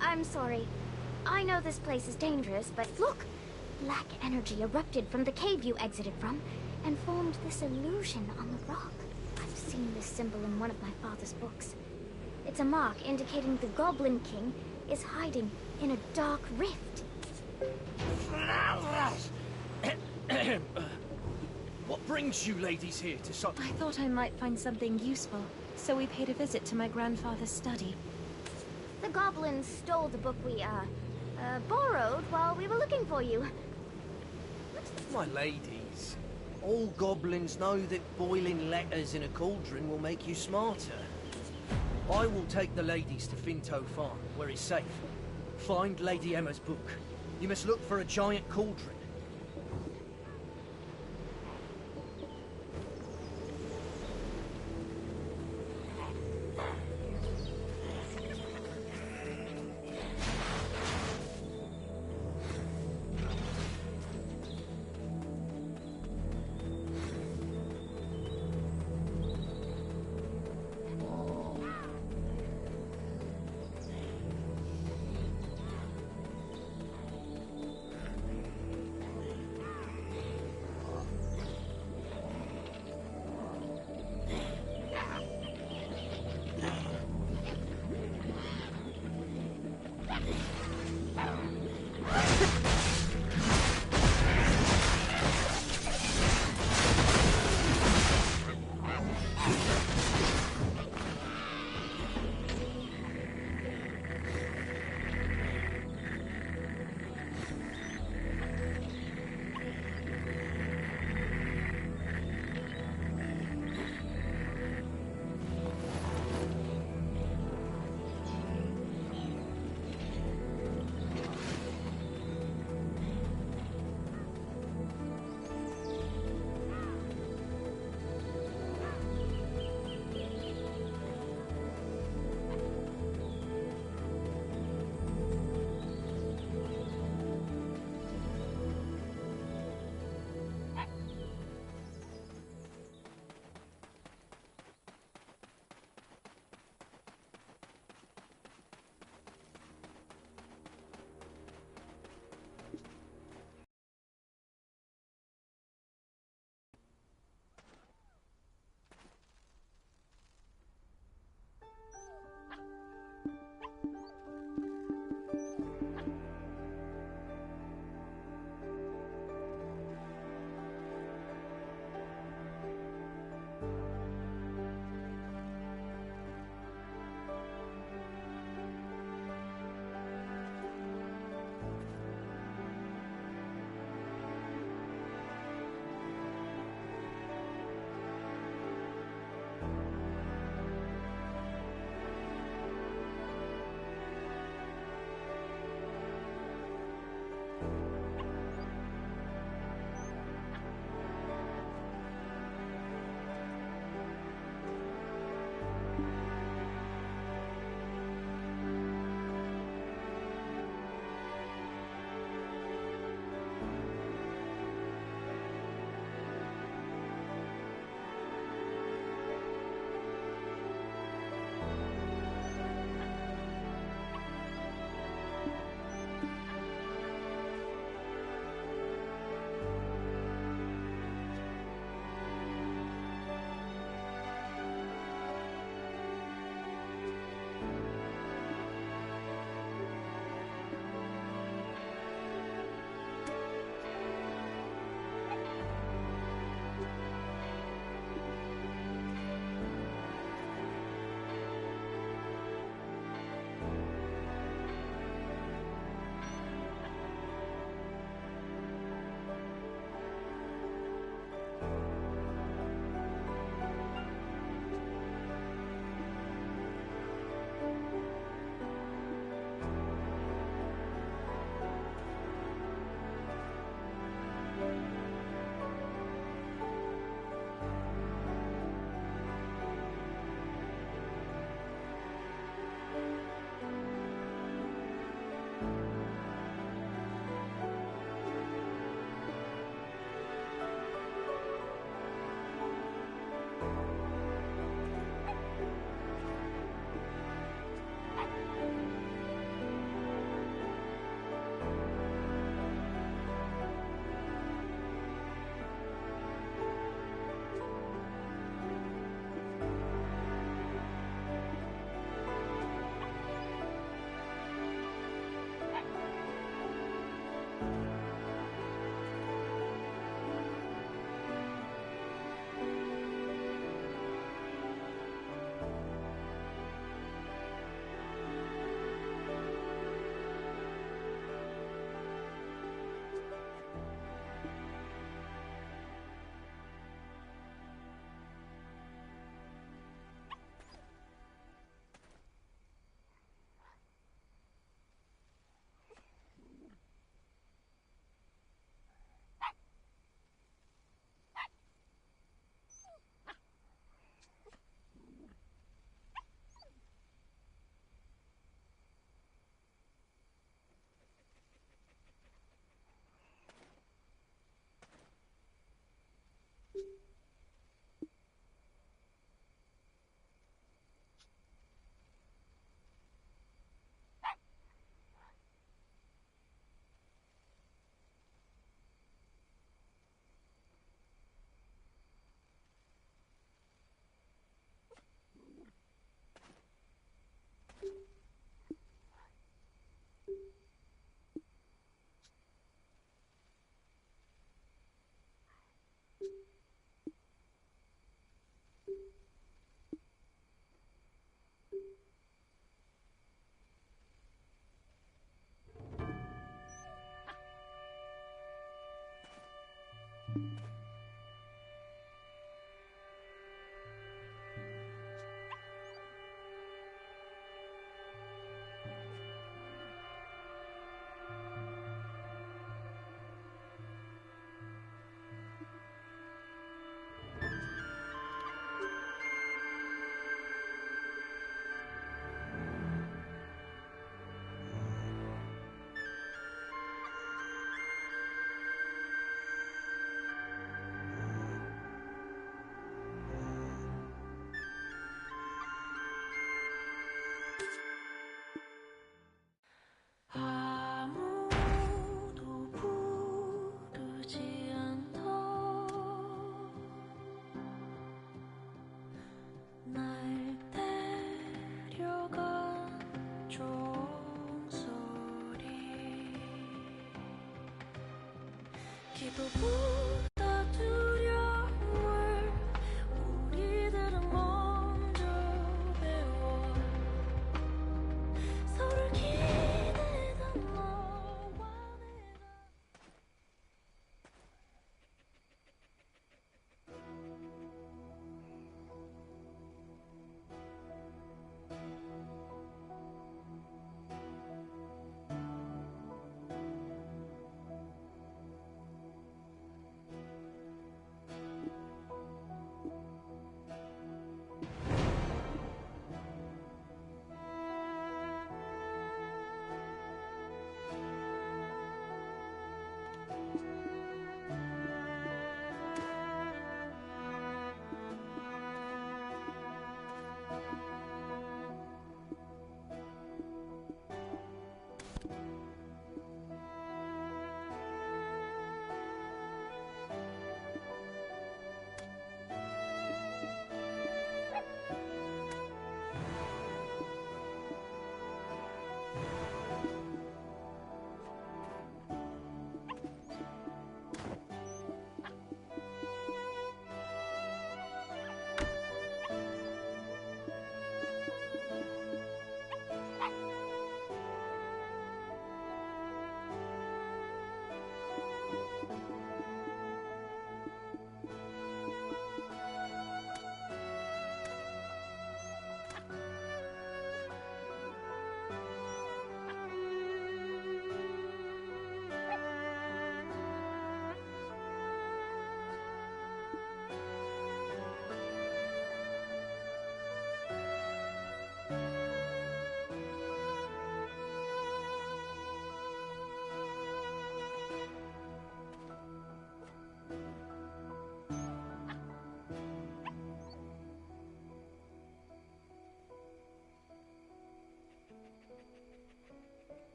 I'm sorry. I know this place is dangerous, but look! Black energy erupted from the cave you exited from, and formed this illusion on the rock. I've seen this symbol in one of my father's books. It's a mark indicating the Goblin King is hiding in a dark rift. What brings you ladies here to I thought I might find something useful, so we paid a visit to my grandfather's study. The goblins stole the book we, borrowed while we were looking for you. My ladies, all goblins know that boiling letters in a cauldron will make you smarter. I will take the ladies to Finto Farm, where it's safe. Find Lady Emma's book. You must look for a giant cauldron. 아무도 부르지 않던 날 데려간 종소리 기도